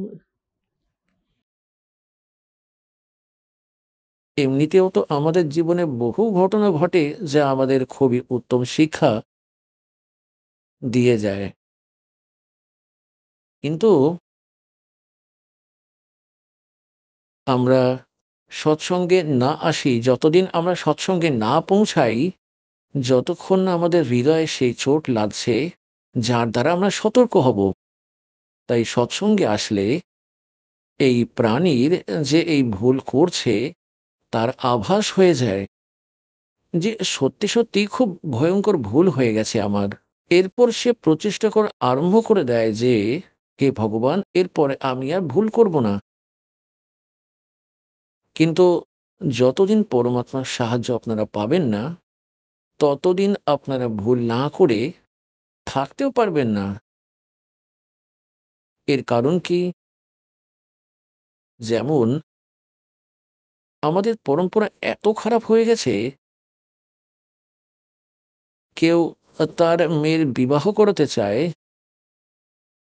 এমনিতেও তো আমাদের জীবনে বহু ঘটনা ঘটে যা আমাদের খুবই উত্তম শিক্ষা দিয়ে যায়। কিন্তু আমরা সৎসঙ্গে না আসি, যতদিন আমরা সৎসঙ্গে না পৌঁছাই, যতক্ষণ না আমাদের হৃদয়ে সেই চোট লাগছে যার দ্বারা আমরা সতর্ক হব। তাই সৎসঙ্গে আসলে এই প্রাণীর যে এই ভুল করছে, তার আভাস হয়ে যায় যে সত্যি সত্যি খুব ভয়ঙ্কর ভুল হয়ে গেছে আমার। এরপর সে প্রচেষ্টা করা আরম্ভ করে দেয় যে, হে ভগবান, এরপরে আমি আর ভুল করব না। কিন্তু যতদিন পরমাত্মার সাহায্য আপনারা পাবেন না, ততদিন আপনারা ভুল না করে থাকতেও পারবেন না। এর কারণ কি? যেমন আমাদের পরম্পরা এত খারাপ হয়ে গেছে, কেউ তার মেয়ের বিবাহ করাতে চায়,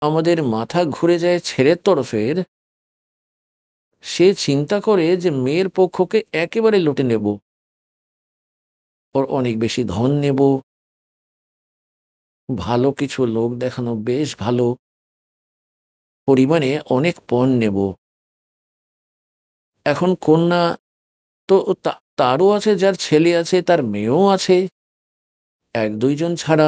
আমাদের মাথা ঘুরে যায় ছেলের তরফের। সে চিন্তা করে যে মেয়ের পক্ষকে একেবারে লুটে নেব, ওর অনেক বেশি ধন নেব, ভালো কিছু লোক দেখানো, বেশ ভালো পরিমাণে অনেক পণ নেব। এখন কন্যা তো তারও আছে, যার ছেলে আছে, তার মেয়েও আছে, এক দুইজন ছাড়া।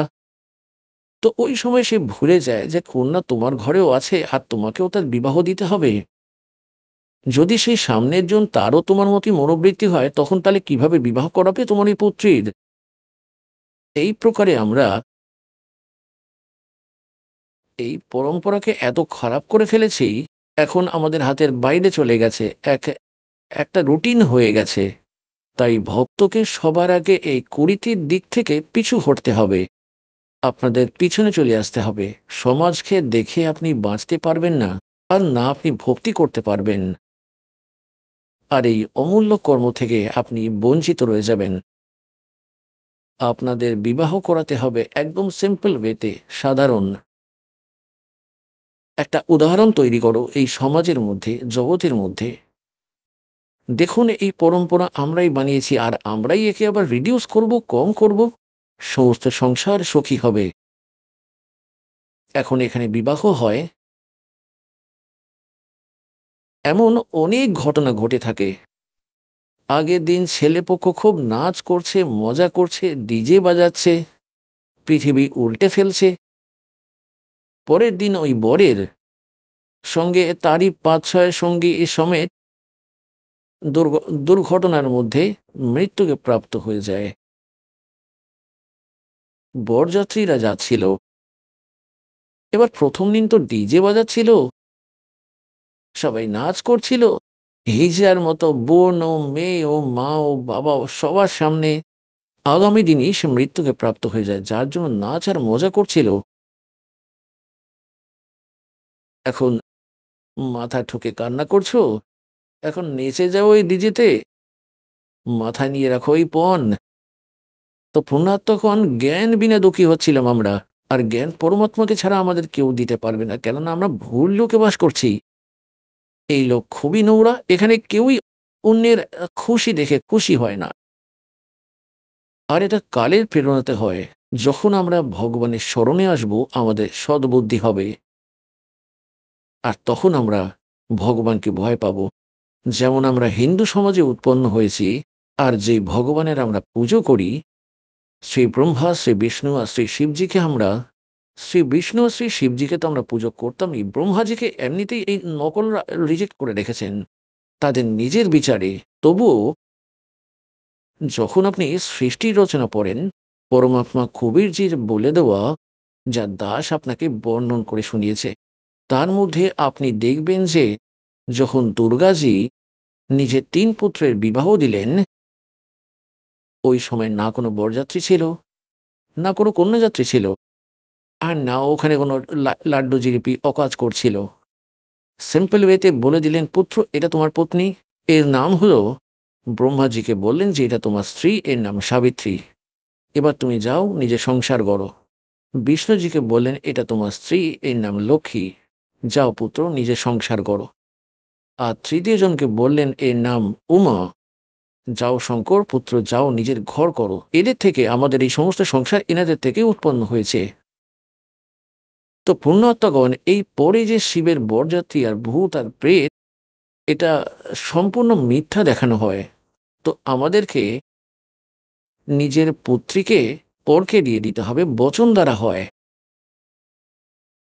তো ওই সময় সে ভুলে যায় যে কন্যা তোমার ঘরেও আছে, আর তোমাকেও তার বিবাহ দিতে হবে। যদি সেই সামনের জন তারও তোমার মতই মনোবৃত্তি হয়, তখন তাহলে কিভাবে বিবাহ করাবে তোমার এই পুত্রীর? এই প্রকারে আমরা এই পরম্পরাকে এত খারাপ করে ফেলেছি, এখন আমাদের হাতের বাইরে চলে গেছে, একটা রুটিন হয়ে গেছে। তাই ভক্তকে সবার আগে এই কুড়িটির দিক থেকে পিছু হটতে হবে। আপনাদের পিছনে চলে আসতে হবে। সমাজকে দেখে আপনি বাঁচতে পারবেন না। আর না আপনি ভক্তি করতে পারবেন। আর এই অমূল্য কর্ম থেকে আপনি বঞ্চিত রয়ে যাবেন। আপনাদের বিবাহ করাতে হবে একদম সিম্পল ওয়েতে, সাধারণ একটা উদাহরণ তৈরি করো এই সমাজের মধ্যে, জগতের মধ্যে। দেখুন এই পরম্পরা আমরাই বানিয়েছি, আর আমরাই একে আবার রিডিউস করব, কম করব। সমস্ত সংসার সুখী হবে। এখন এখানে বিবাহ হয়, এমন অনেক ঘটনা ঘটে থাকে। আগের দিন ছেলেপক্ষ খুব নাচ করছে, মজা করছে, ডিজে বাজাচ্ছে, পৃথিবী উল্টে ফেলছে। পরের দিন ওই বরের সঙ্গে তারই ৫-৬ সঙ্গী সমেত দুর্ঘটনার মধ্যে মৃত্যুকে প্রাপ্ত হয়ে যায়। বরযাত্রীরা যাচ্ছিল, এবার প্রথম দিন তো ডিজে বাজাচ্ছিল, সবাই নাচ করছিল, হিজড়ার মতো বোন ও মেয়ে ও মা ও বাবা ও সবার সামনে। আগামী দিনই সে মৃত্যুকে প্রাপ্ত হয়ে যায়, যার জন্য নাচ আর মজা করছিল। এখন মাথা ঠুকে কান্না করছো, এখন নেচে যাও ওই ডিজেতে, মাথায় নিয়ে রাখো ওই পণ। তো পুণ্যাত্মক্ষণ জ্ঞান বিনা দুঃখী হচ্ছিলাম আমরা। আর জ্ঞান পরমাত্মাকে ছাড়া আমাদের কেউ দিতে পারবে না, কেননা আমরা ভুল লোকে বাস করছি। এই লোক খুবই নোংরা, এখানে কেউই অন্যের খুশি দেখে খুশি হয় না। আর এটা কালের প্রেরণাতে হয়। যখন আমরা ভগবানের স্মরণে আসব, আমাদের সদ্বুদ্ধি হবে, আর তখন আমরা ভগবানকে ভয় পাব। যেমন আমরা হিন্দু সমাজে উৎপন্ন হয়েছি, আর যে ভগবানের আমরা পুজো করি, শ্রী ব্রহ্মা, শ্রী বিষ্ণু আর শ্রী শিবজিকে আমরা, শ্রী বিষ্ণু আর শ্রী শিবজিকে তো আমরা পুজো করতামই, ব্রহ্মাজিকে এমনিতেই এই নকলরা রিজেক্ট করে রেখেছেন তাদের নিজের বিচারে। তবুও যখন আপনি সৃষ্টির রচনা পড়েন, পরমাত্মা কবিরজির বলে দেওয়া যা দাস আপনাকে বর্ণন করে শুনিয়েছে, তার মধ্যে আপনি দেখবেন যে যখন দুর্গাজি নিজের ৩ পুত্রের বিবাহ দিলেন, ওই সময় না কোনো বরযাত্রী ছিল, না কোনো কন্যাযাত্রী ছিল, আর না ওখানে কোনো লাড্ডু জিলিপি অকাজ করছিল। সিম্পল ওয়েতে বলে দিলেন, পুত্র এটা তোমার পত্নী, এর নাম হলো, ব্রহ্মাজিকে বললেন যে এটা তোমার স্ত্রী, এর নাম সাবিত্রী, এবার তুমি যাও নিজে সংসার গড়ো। বিষ্ণুজিকে বললেন এটা তোমার স্ত্রী, এর নাম লক্ষ্মী, যাও পুত্র নিজে সংসার গড়ো। আর তৃতীয় জনকে বললেন এর নাম উমা, যাও শঙ্কর পুত্র, যাও নিজের ঘর করো। এদের থেকে আমাদের এই সমস্ত সংসার এনাদের থেকে উৎপন্ন হয়েছে। তো পুণ্যাত্মাগণ, এই পরে যে শিবের বরযাত্রী আর ভূত আর প্রেত, এটা সম্পূর্ণ মিথ্যা দেখানো হয়। তো আমাদেরকে নিজের পুত্রীকে পরকে দিয়ে দিতে হবে, বচন দ্বারা হয়।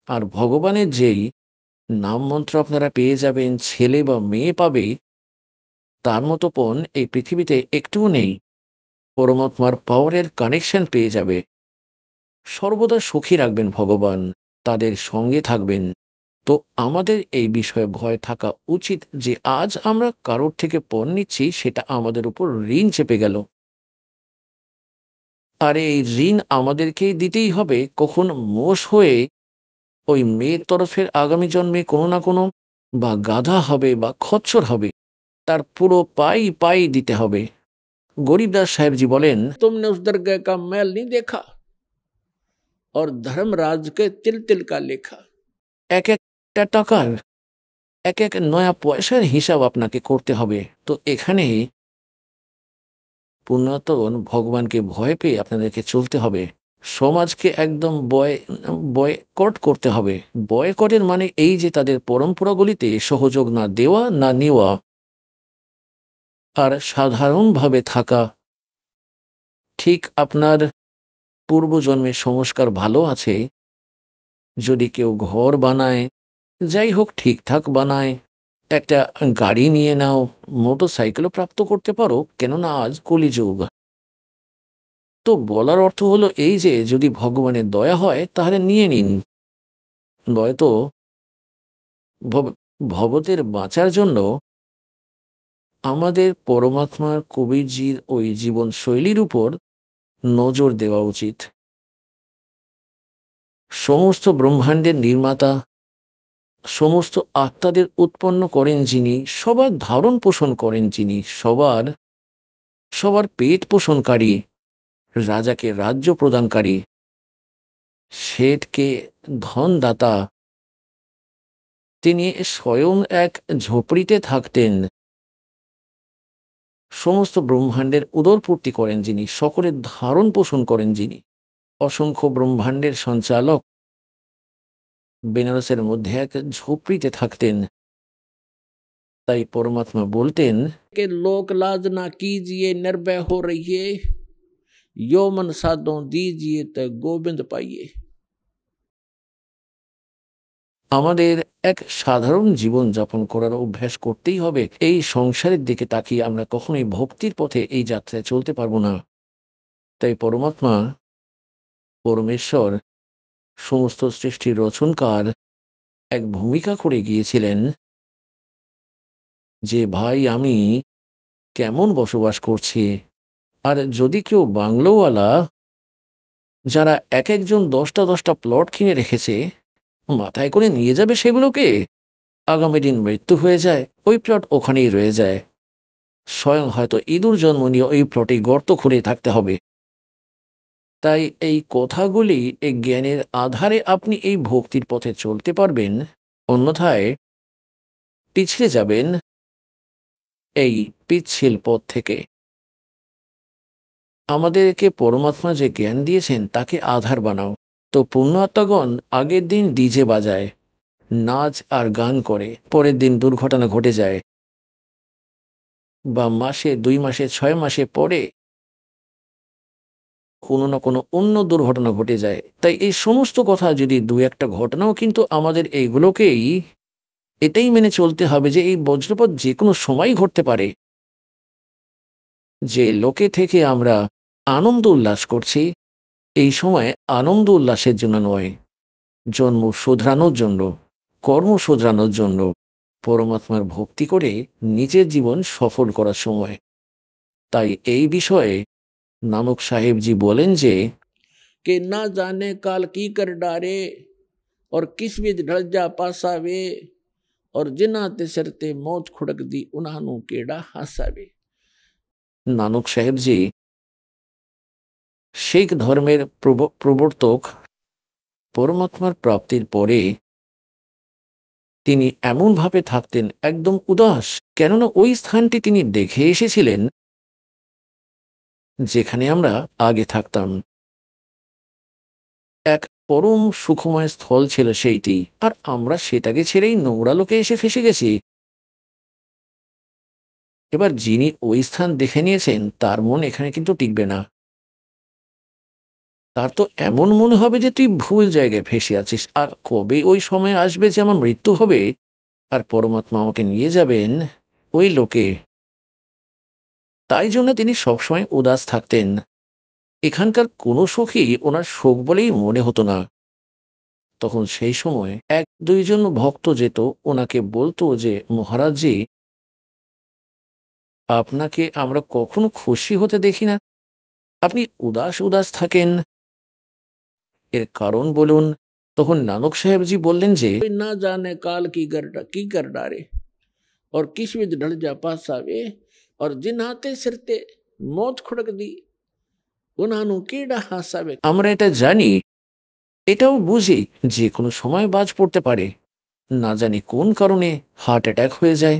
আর ভগবানের যেই নাম মন্ত্র আপনারা পেয়ে যাবেন, ছেলে বা মেয়ে পাবে, তার মতো পণ এই পৃথিবীতে একটুও নেই। পরমাত্মার পাওয়ারের কানেকশন পেয়ে যাবে। সর্বদা সুখী রাখবেন ভগবান, তাদের সঙ্গে থাকবেন। তো আমাদের এই বিষয়ে ভয় থাকা উচিত যে আজ আমরা কারোর থেকে পণ নিচ্ছি, সেটা আমাদের উপর ঋণ চেপে গেল। আর এই ঋণ আমাদেরকেই দিতেই হবে। কখন মোষ হয়ে ওই মেয়ের তরফের আগামী জন্মে কোনো না কোনো বা গাধা হবে বা খচ্চর হবে, তার পুরো পাই পাই দিতে হবে। গরিবদাস সাহেবজি বলেন, तुमने उस दरगाह का मैल नहीं देखा और धर्मराज के तिल तिल का लेखा। এক একটা টাকার এক এক নয়া পয়সার হিসাব আপনাকে করতে হবে। তো এখানে পুণ্যার্থগণ, ভগবানকে ভয় পেয়ে আপনাদেরকে চলতে হবে। সমাজকে একদম বয়কট করতে হবে। বয়কটের মানে এই যে তাদের পরম্পরাগুলিতে সহযোগ না দেওয়া, না নেওয়া, আর সাধারণভাবে থাকা। ঠিক আপনার পূর্বজন্মের সংস্কার ভালো আছে, যদি কেউ ঘর বানায়, যাই হোক ঠিকঠাক বানায়, একটা গাড়ি নিয়ে নাও, মোটরসাইকেলও প্রাপ্ত করতে পারো, কেননা আজ কলিযুগ। তো বলার অর্থ হলো এই যে যদি ভগবানের দয়া হয় তাহলে নিয়ে নিন, নয়তো ভগতের বাঁচার জন্য আমাদের পরমাত্মার কবিরজির ওই জীবনশৈলীর উপর নজর দেওয়া উচিত। সমস্ত ব্রহ্মাণ্ডের নির্মাতা সমস্ত আত্মাদের উৎপন্ন করেন যিনি, সবার ধারণ পোষণ করেন যিনি, সবার সবার পেট পোষণকারী, রাজাকে রাজ্য প্রদানকারী, শেঠকে ধনদাতা, তিনি স্বয়ং এক ঝোপড়িতে থাকতেন। সমস্ত ব্রহ্মাণ্ডের উদরপূর্তি করেন যিনি, সকলের ধারণ পোষণ করেন যিনি, অসংখ্য ব্রহ্মাণ্ডের সঞ্চালক বেনারসের মধ্যে এক ঝোপড়িতে থাকতেন। তাই পরমাত্মা বলতেন कि लोक लाज ना कीजिए निर्भय हो रहिए, यो मन साधो दीजिए तो गोविंद पाइए। আমাদের এক সাধারণ জীবন যাপন করার অভ্যাস করতেই হবে। এই সংসারের দিকে তাকিয়ে আমরা কখনোই ভক্তির পথে এই যাত্রায় চলতে পারবো না। তাই পরমাত্মা, পরমেশ্বর, সমস্ত সৃষ্টির রচনকার এক ভূমিকা করে গিয়েছিলেন যে ভাই আমি কেমন বসবাস করছি। আর যদি কেউ বাংলোওয়ালা যারা এক একজন 10টা প্লট কিনে রেখেছে মাথায় করে নিয়ে যাবে সেগুলোকে, আগামী দিন মৃত্যু হয়ে যায়, ওই প্লট ওখানেই রয়ে যায়। স্বয়ং হয়তো ইঁদুর জন্ম নিয়ে ওই প্লটে গর্ত খুঁড়ে থাকতে হবে। তাই এই কথাগুলি, এই জ্ঞানের আধারে আপনি এই ভক্তির পথে চলতে পারবেন, অন্যথায় পিছলে যাবেন এই পিচ্ছিল পথ থেকে। আমাদেরকে পরমাত্মা যে জ্ঞান দিয়েছেন তাকে আধার বানাও। তো পুণ্যাত্মাগণ আগের দিন ডিজে বাজায়, নাচ আর গান করে, পরের দিন দুর্ঘটনা ঘটে যায়, বা মাসে 2 মাসে 6 মাসে পরে কোনো না কোনো অন্য দুর্ঘটনা ঘটে যায়। তাই এই সমস্ত কথা যদি 2-1টা ঘটনাও কিন্তু আমাদের এইগুলোকেই এটাই মেনে চলতে হবে যে এই বজ্রপাত যে কোনো সময় ঘটতে পারে। যে লোকে থেকে আমরা আনন্দ উল্লাস করছি, এই সময় আনন্দ উল্লাসের জন্য নয়, জন্ম শোধরানোর জন্য, কর্ম শোধরানোর জন্য, পরমাত্মার ভক্তি করে নিজের জীবন সফল করার সময়। তাই এই বিষয়ে নানক সাহেবজি বলেন যে कि ना जाने काल की कर डारे, और किस बीच ढल जा पासावे, और जिन्ना ते सरते मौत खुड़क दी उन्हानू केड़ा हासावे। নানক সাহেবজি শিখ ধর্মের প্রবর্তক। পরমাত্মার প্রাপ্তির পরে তিনি এমনভাবে থাকতেন একদম উদাস, কেননা ওই স্থানটি তিনি দেখে এসেছিলেন যেখানে আমরা আগে থাকতাম। এক পরম সুখময় স্থল ছিল সেইটি, আর আমরা সেটাকে ছেড়েই নোংরা লোকে এসে ফেসে গেছি। এবার যিনি ওই স্থান দেখে নিয়েছেন তার মন এখানে কিন্তু টিকবে না। তার তো এমন মনে হবে যে তুই ভুল জায়গায় ফেসে আছিস, আর কবে ওই সময় আসবে যে আমার মৃত্যু হবে আর পরমাত্মা আমাকে নিয়ে যাবেন ওই লোকে। তাই জন্য তিনি সবসময় উদাস থাকতেন। এখানকার কোনো সুখই ওনার সুখ বলেই মনে হতো না। তখন সেই সময় 1-2 জন ভক্ত যেত, ওনাকে বলতো যে মহারাজজি, আপনাকে আমরা কখনো খুশি হতে দেখি না, আপনি উদাস উদাস থাকেন, এর কারণ বলুন। তখন নানক সাহেবজি বললেন যে कोई ना जाने काल की कर डारे, और किस बीच ढल जा पासावे, और जिन हाथे सिरते मौत खुड़क दी उन्हानू केड़ा हासावे। আমরা এটা জানি, এটাও বুঝি যে কোনো সময় বাজ পড়তে পারে, না জানি কোন কারণে হার্ট অ্যাটাক হয়ে যায়,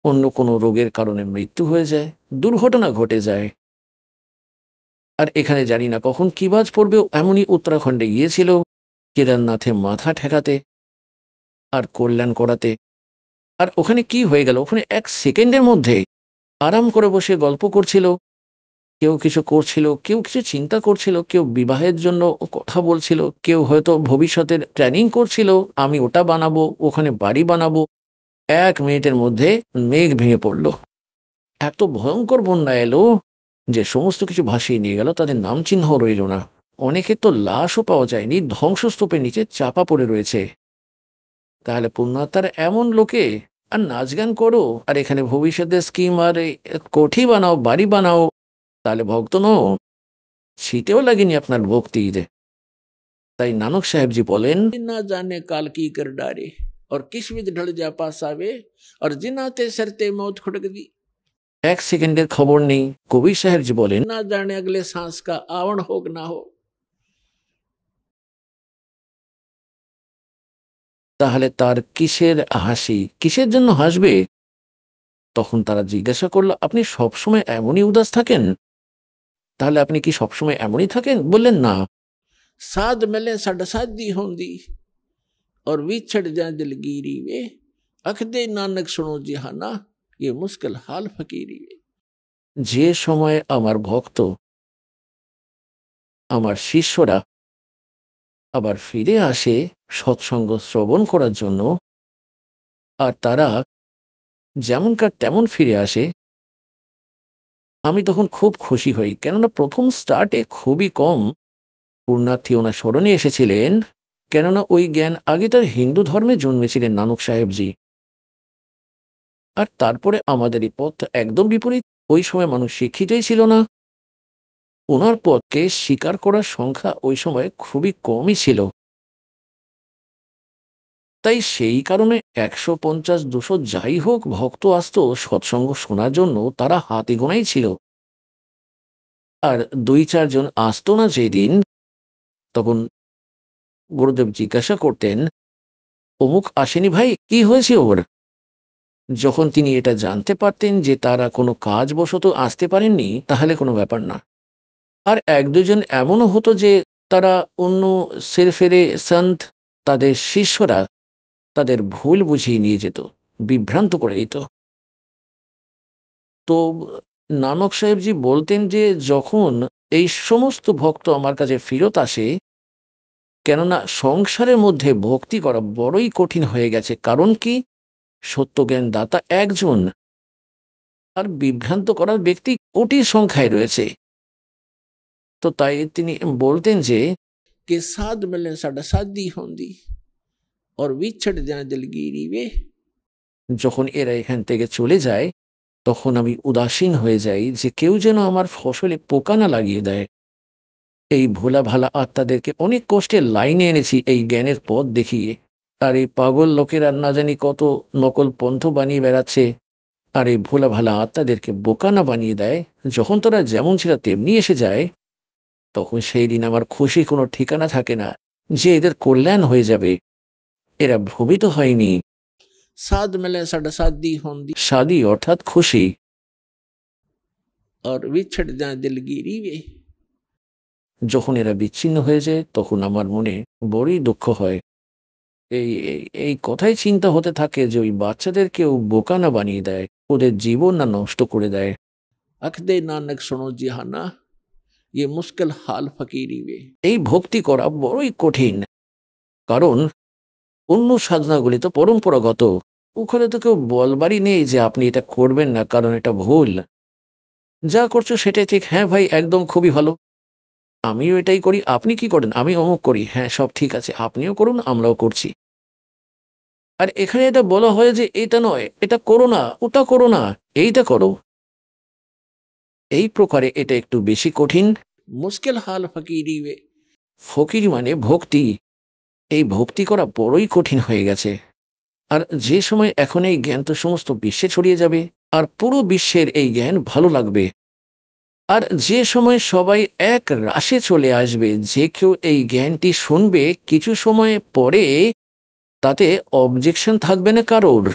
অন্য কোনো রোগের কারণে মৃত্যু হয়ে যায়, দুর্ঘটনা ঘটে যায়। আর এখানে জানি না কখন কি বাজ পড়বে। এমনই উত্তরাখণ্ডে গিয়েছিল কেদারনাথে মাথা ঠেকাতে আর কল্যাণ করাতে, আর ওখানে কি হয়ে গেল, ওখানে 1 সেকেন্ডের মধ্যে আরাম করে বসে গল্প করছিল, কেউ কিছু করছিল, কেউ কিছু চিন্তা করছিল, কেউ বিবাহের জন্য কথা বলছিল, কেউ হয়তো ভবিষ্যতের প্ল্যানিং করছিল, আমি ওটা বানাবো, ওখানে বাড়ি বানাবো। 1 মিনিটের মধ্যে মেঘ ভেঙে পড়ল, এত ভয়ঙ্কর বন্যা এলো যে সমস্ত কিছু ভাসিয়ে নিয়ে গেল, তাদের নাম চিহ্ন রইল না। অনেকের তো লাশও পাওয়া যায়নি, ধ্বংসস্তূপের নিচে চাপা পড়ে রয়েছে। তাহলে পুণ্যাত্মার এমন লোকে আর নাচ গান করো, আর এখানে ভবিষ্যতের স্কিম আর কোঠি বানাও, বাড়ি বানাও, তাহলে ভক্ত নও? ছিটেও লাগেনি আপনার ভক্তির। তাই নানক সাহেবজি বলেন, ना जाने काल की कर डारे और किस विध ढल जा पास आवे और जिनाते सरते मौत खुटक दी। 1 সেকেন্ডের খবর নেই। কবির সাহেবজি বলেন, ना जाने अगले सांस का आवण हो कि ना हो। তাহলে তার কিসের হাসি, কিসের জন্য হাসবে? তখন তারা জিজ্ঞাসা করলো, আপনি সবসময় এমনই উদাস থাকেন? তাহলে আপনি কি সবসময় এমনই থাকেন? বললেন, না। साध मिले सड साधी होंदी और विछड़ जाए दिलगीरी वे अख दे नानक सुनो जिहाना ये मुश्किल हाल फकीरी वे। যে সময় আমার ভক্ত, আমার শিষ্যরা আবার ফিরে আসে সৎসঙ্গ শ্রবণ করার জন্য, আর তারা যেমনকার তেমন ফিরে আসে, আমি তখন খুব খুশি হই। কেননা প্রথম স্টার্টে খুবই কম পুণ্যার্থী ওনার স্মরণে এসেছিলেন। কেননা ওই জ্ঞান আগে তার হিন্দু ধর্মে জন্মেছিলেন নানক সাহেবজি। আর তারপরে আমাদের এই পথ একদম বিপরীত। ওই সময় মানুষ শিক্ষিতই ছিল না। ওনার পথকে স্বীকার করার সংখ্যা ওই সময় খুবই কমই ছিল। তাই সেই কারণে 150-200 যাই হোক ভক্ত আসতো সৎসঙ্গ শোনার জন্য, তারা হাতে গোনাই ছিল। আর 2-4 জন আসতো না যেদিন, তখন গুরুদেব জিজ্ঞাসা করতেন, অমুক আসেনি ভাই, কি হয়েছে ওর? যখন তিনি এটা জানতে পারতেন যে তারা কোনো কাজবশত আসতে পারেননি, তাহলে কোনো ব্যাপার না। আর 1-2 জন এমনও হতো যে তারা অন্য সেরফেরে সন্ত, তাদের শিষ্যরা তাদের ভুল বুঝিয়ে নিয়ে যেত, বিভ্রান্ত করে দিত। তো নানক সাহেবজি বলতেন যে যখন এই সমস্ত ভক্ত আমার কাছে ফেরত আসে, কেননা সংসারের মধ্যে ভক্তি করা বড়ই কঠিন হয়ে গেছে। কারণ কি? সত্যজ্ঞান দাতা একজন, আর বিভ্রান্ত করার ব্যক্তি কোটি সংখ্যায় রয়েছে। তো তাই তিনি বলতেন যে के साध मिले सड साधी होंदी और विछड़ जाए दिलगीरी वे। যখন এরা এখান থেকে চলে যায়, তখন আমি উদাসীন হয়ে যাই যে কেউ যেন আমার ফসলে পোকা না লাগিয়ে দেয়। এই ভোলা ভালা আত্মাদেরকে অনেক কষ্টে লাইনে এনেছি এই জ্ঞানের পথ দেখিয়ে, আর এই পাগল লোকেরা না জানি কত নকল পন্থ বানিয়ে বেড়াচ্ছে। আর এই ভোলা ভালা আত্মাদেরকে বোকা না বানিয়ে দেয়, যখন তারা যেমন ছিল তেমনি এসে যায়, তখন সেই দিন আমার খুশির কোনো ঠিকানা থাকে না যে এদের কল্যাণ হয়ে যাবে। এরা ভ্রমিত হয়নি। साध मिले सड साधी होंदी সাদি অর্থাৎ খুশি। और विछड़ जाए दिलगीरी वे। যখন এরা বিচ্ছিন্ন হয়ে যায়, তখন আমার মনে বড়ই দুঃখ হয়। এই এই- এই কথাই চিন্তা হতে থাকে যে ওই বাচ্চাদেরকেও বোকা না বানিয়ে দেয়, ওদের জীবন না নষ্ট করে দেয়। अख दे नानक सुनो जिहाना ये मुश्किल हाल फकीरी वे। এই ভক্তি করা বড়ই কঠিন। কারণ অন্য সাধনাগুলি তো পরম্পরাগত, ওখানে তো কেউ বলবারই নেই যে আপনি এটা করবেন না, কারণ এটা ভুল। যা করছো সেটাই ঠিক। হ্যাঁ ভাই, একদম খুবই ভালো, আমিও এটাই করি। আপনি কি করেন? আমি অমুক করি। হ্যাঁ, সব ঠিক আছে, আপনিও করুন, আমরাও করছি। আর এখানে এটা বলা হয় যে এটা নয়, এটা করো না, ওটা করো না, এইটা করো। এই প্রকারে এটা একটু বেশি কঠিন। मुश्किल हाल फकीरी वे। ফকির মানে ভক্তি। এই ভক্তি করা বড়ই কঠিন হয়ে গেছে। আর যে সময় এখন এই জ্ঞান তো সমস্ত বিশ্বে ছড়িয়ে যাবে, আর পুরো বিশ্বের এই জ্ঞান ভালো লাগবে। আর যে সময় সবাই এক রাশে চলে আসবে, যে কেউ এই জ্ঞানটি শুনবে, কিছু সময় পরে তাতে অবজেকশন থাকবে না কারোর।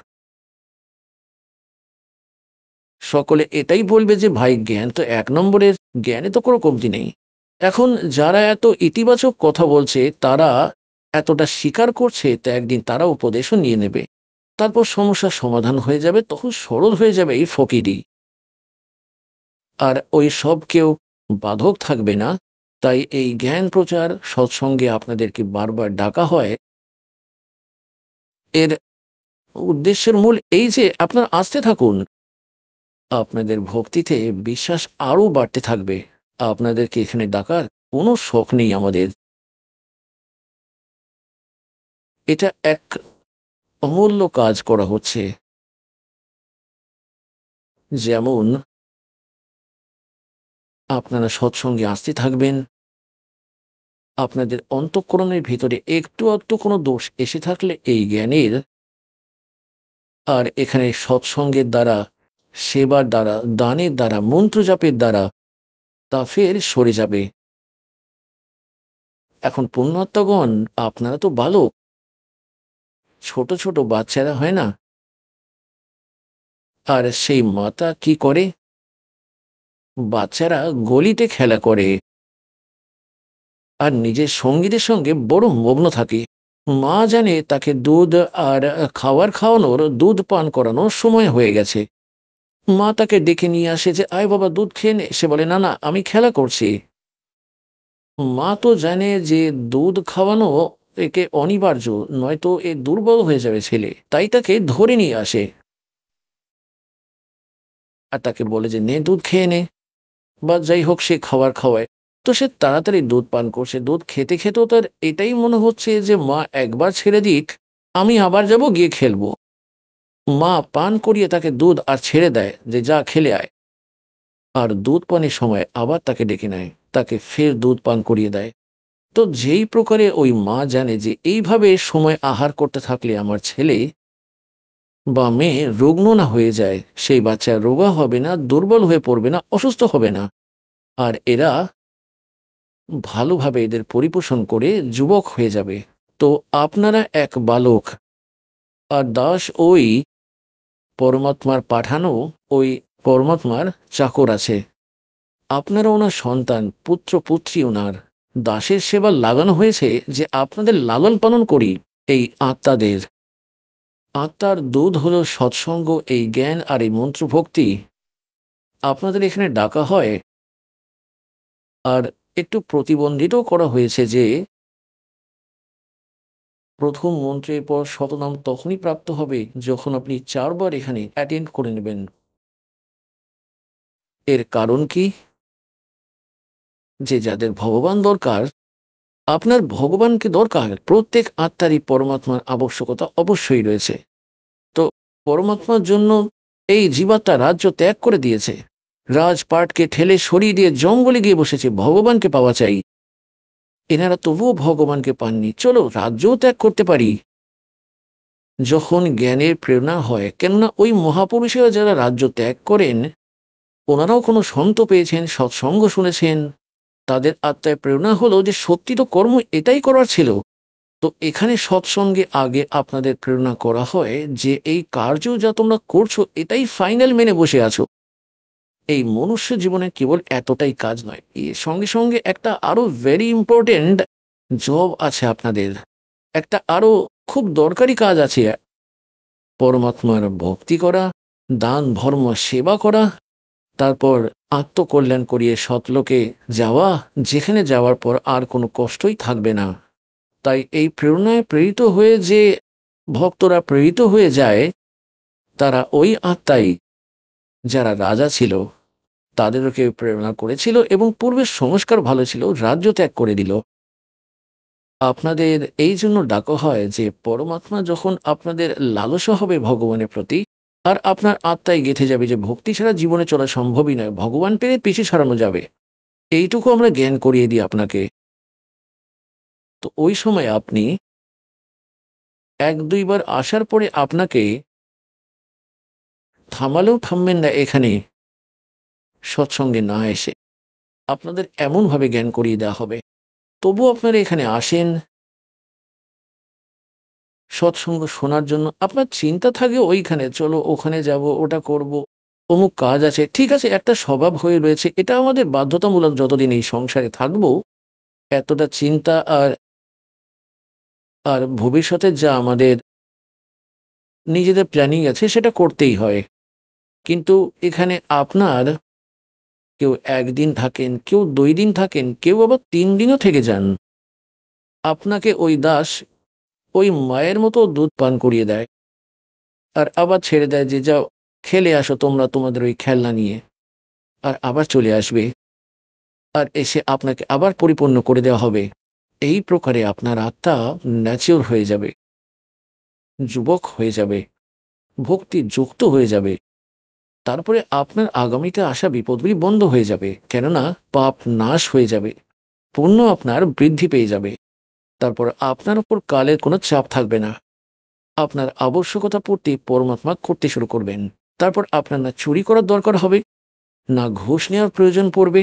সকলে এটাই বলবে যে ভাই, জ্ঞান তো 1 নম্বরের, জ্ঞানে তো কোনো কমতি নেই। এখন যারা এত ইতিবাচক কথা বলছে, তারা এতটা স্বীকার করছে, তো একদিন তারা উপদেশও নিয়ে নেবে। তারপর সমস্যার সমাধান হয়ে যাবে, তখন সরল হয়ে যাবে এই ফকিরি। আর ওই সব কেউ বাধক থাকবে না। তাই এই জ্ঞান প্রচার সৎসঙ্গে আপনাদেরকে বারবার ডাকা হয়। এর উদ্দেশ্যের মূল এই যে আপনারা আসতে থাকুন, আপনাদের ভক্তিতে বিশ্বাস আরও বাড়তে থাকবে। আপনাদেরকে এখানে ডাকার কোনো শখ নেই আমাদের। এটা এক অমূল্য কাজ করা হচ্ছে। যেমন আপনারা সৎসঙ্গে আসতে থাকবেন, আপনাদের অন্তঃকরণের ভিতরে একটু আধটু কোনো দোষ এসে থাকলে এই জ্ঞানের আর এখানে সৎসঙ্গের দ্বারা, সেবার দ্বারা, দানের দ্বারা, মন্ত্রজাপের দ্বারা তা ফের সরে যাবে। এখন পুণ্যাত্মাগণ, আপনারা তো বালক, ছোট ছোট বাচ্চারা হয় না? আর সেই মাতা কি করে? বাচ্চারা গলিতে খেলা করে আর নিজের সঙ্গীদের সঙ্গে বড় মগ্ন থাকে। মা জানে তাকে দুধ আর খাওয়ানোর, দুধ পান করানোর সময় হয়ে গেছে। মা তাকে ডেকে নিয়ে আসে যে, আয় বাবা দুধ খেয়ে নে। সে বলে, না না, আমি খেলা করছি। মা তো জানে যে দুধ খাওয়ানো একে অনিবার্য, নয়তো এ দুর্বল হয়ে যাবে ছেলে, তাই তাকে ধরে নিয়ে আসে আর তাকে বলে যে, নে দুধ খেয়ে নে, বা যাই হোক সে খাবার খাওয়ায়। তো সে তাড়াতাড়ি দুধ পান করছে। দুধ খেতে খেতেও তার এটাই মনে হচ্ছে যে মা একবার ছেড়ে দিক, আমি আবার যাব গিয়ে খেলবো। মা পান করিয়ে তাকে দুধ আর ছেড়ে দেয় যে যা খেলে আয়। আর দুধ পানের সময় আবার তাকে ডেকে নেয়, তাকে ফের দুধ পান করিয়ে দেয়। তো যেই প্রকারে ওই মা জানে যে এইভাবে সময় আহার করতে থাকলে আমার ছেলে বা মেয়ে রুগ্ন না হয়ে যায়, সেই বাচ্চা রোগা হবে না, দুর্বল হয়ে পড়বে না, অসুস্থ হবে না, আর এরা ভালোভাবে এদের পরিপোষণ করে যুবক হয়ে যাবে। তো আপনারা এক বালক, আর দাস ওই পরমাত্মার পাঠানো, ওই পরমাত্মার চাকর আছে। আপনারা ওনার সন্তান, পুত্র পুত্রী ওনার। দাসের সেবা লাগানো হয়েছে যে আপনাদের লালন পালন করি এই আত্মাদের। আত্মার দুধ হলো সৎসঙ্গ, এই জ্ঞান আর এই মন্ত্রভক্তি। আপনাদের এখানে ডাকা হয় আর একটু প্রতিবন্ধিতও করা হয়েছে যে প্রথম মন্ত্রের পর শতনাম তখনই প্রাপ্ত হবে যখন আপনি 4 বার এখানে অ্যাটেন্ড করে নেবেন। এর কারণ কি? যে যাদের ভগবান দরকার, আপনার ভগবানকে দরকার, প্রত্যেক আত্মারই পরমাত্মার আবশ্যকতা অবশ্যই রয়েছে। তো পরমাত্মার জন্য এই জীবাত্মা রাজ্য ত্যাগ করে দিয়েছে, রাজপাটকে ঠেলে সরিয়ে দিয়ে জঙ্গলে গিয়ে বসেছে, ভগবানকে পাওয়া চাই। এনারা তবুও ভগবানকে পাননি, চলো রাজ্যও ত্যাগ করতে পারি। যখন জ্ঞানের প্রেরণা হয়, কেননা ওই মহাপুরুষেরা যারা রাজ্য ত্যাগ করেন, ওনারাও কোনো সন্ত পেয়েছেন, সৎসঙ্গ শুনেছেন, তাদের আত্মায় প্রেরণা হলো যে সত্যি তো কর্ম এটাই করার ছিল। তো এখানে সৎসঙ্গে আগে আপনাদের প্রেরণা করা হয় যে এই কার্য যা তোমরা করছো এটাই ফাইনাল মেনে বসে আছো। এই মনুষ্য জীবনে কেবল এতটাই কাজ নয়, এর সঙ্গে সঙ্গে একটা আরো ভেরি ইম্পর্টেন্ট জব আছে আপনাদের, একটা আরো খুব দরকারি কাজ আছে। পরমাত্মার ভক্তি করা, দান ধর্ম সেবা করা, তারপর আত্মকল্যাণ করিয়ে সৎলোকে যাওয়া, যেখানে যাওয়ার পর আর কোনো কষ্টই থাকবে না। তাই এই প্রেরণায় প্রেরিত হয়ে যে ভক্তরা প্রেরিত হয়ে যায়, তারা ওই আত্মাই যারা রাজা ছিল তাদেরকে প্রেরণা করেছিল এবং পূর্বের সংস্কার ভালো ছিল, রাজ্য ত্যাগ করে দিল। আপনাদের এই জন্য ডাকা হয় যে পরমাত্মা যখন আপনাদের লালসা হবে ভগবানের প্রতি, আর আপনার আত্মায় গেঁথে যাবে যে ভক্তি ছাড়া জীবনে চলা সম্ভবই নয়, ভগবান পেরে পিছু ছাড়ানো যাবে, এইটুকু আমরা জ্ঞান করিয়ে দিই আপনাকে। তো ওই সময় আপনি 1-2 বার আসার পরে আপনাকে থামালেও থামবেন না এখানে সৎসঙ্গে না এসে। আপনাদের এমনভাবে জ্ঞান করিয়ে দেওয়া হবে, তবু আপনারা এখানে আসেন সৎসঙ্গ শোনার জন্য। আপনার চিন্তা থাকে ওইখানে, চলো ওখানে যাব, ওটা করব, অমুক কাজ আছে, ঠিক আছে, একটা স্বভাব হয়ে রয়েছে, এটা আমাদের বাধ্যতামূলক যতদিন এই সংসারে থাকবো। এতটা চিন্তা আর আর ভবিষ্যতে যা আমাদের নিজেদের প্ল্যানিং আছে সেটা করতেই হয়। কিন্তু এখানে আপনার কেউ 1 দিন থাকেন, কেউ 2 দিন থাকেন, কেউ আবার 3 দিনও থেকে যান। আপনাকে ওই দাস ওই মায়ের মতো দুধ পান করিয়ে দেয় আর আবার ছেড়ে দেয় যে যাও খেলে আসো তোমরা তোমাদের ওই খেলনা নিয়ে, আর আবার চলে আসবে আর এসে আপনাকে আবার পরিপূর্ণ করে দেওয়া হবে। এই প্রকারে আপনার আত্মা ন্যাচিওর হয়ে যাবে, যুবক হয়ে যাবে, ভক্তি যুক্ত হয়ে যাবে। তারপরে আপনার আগামীতে আসা বিপদগুলি বন্ধ হয়ে যাবে, কেননা পাপ নাশ হয়ে যাবে। পুণ্য আপনার বৃদ্ধি পেয়ে যাবে। তারপর আপনার উপর কালের কোনো চাপ থাকবে না। আপনার আবশ্যকতা পূর্তি পরমাত্মা করতে শুরু করবেন। তারপর আপনার না চুরি করার দরকার হবে, না ঘুষ নেওয়ার প্রয়োজন পড়বে,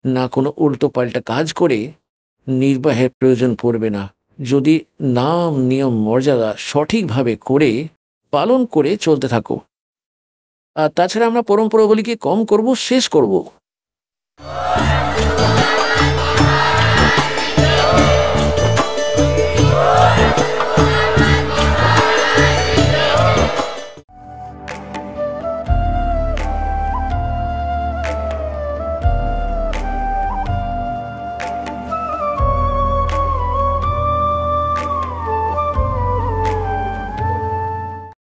না কোনো উল্টো পাল্টা কাজ করে নির্বাহের প্রয়োজন পড়বে না, যদি নাম নিয়ম মর্যাদা সঠিকভাবে করে পালন করে চলতে থাকো। আর তাছাড়া আমরা পরম্পরাগুলিকে কম করব, শেষ করব।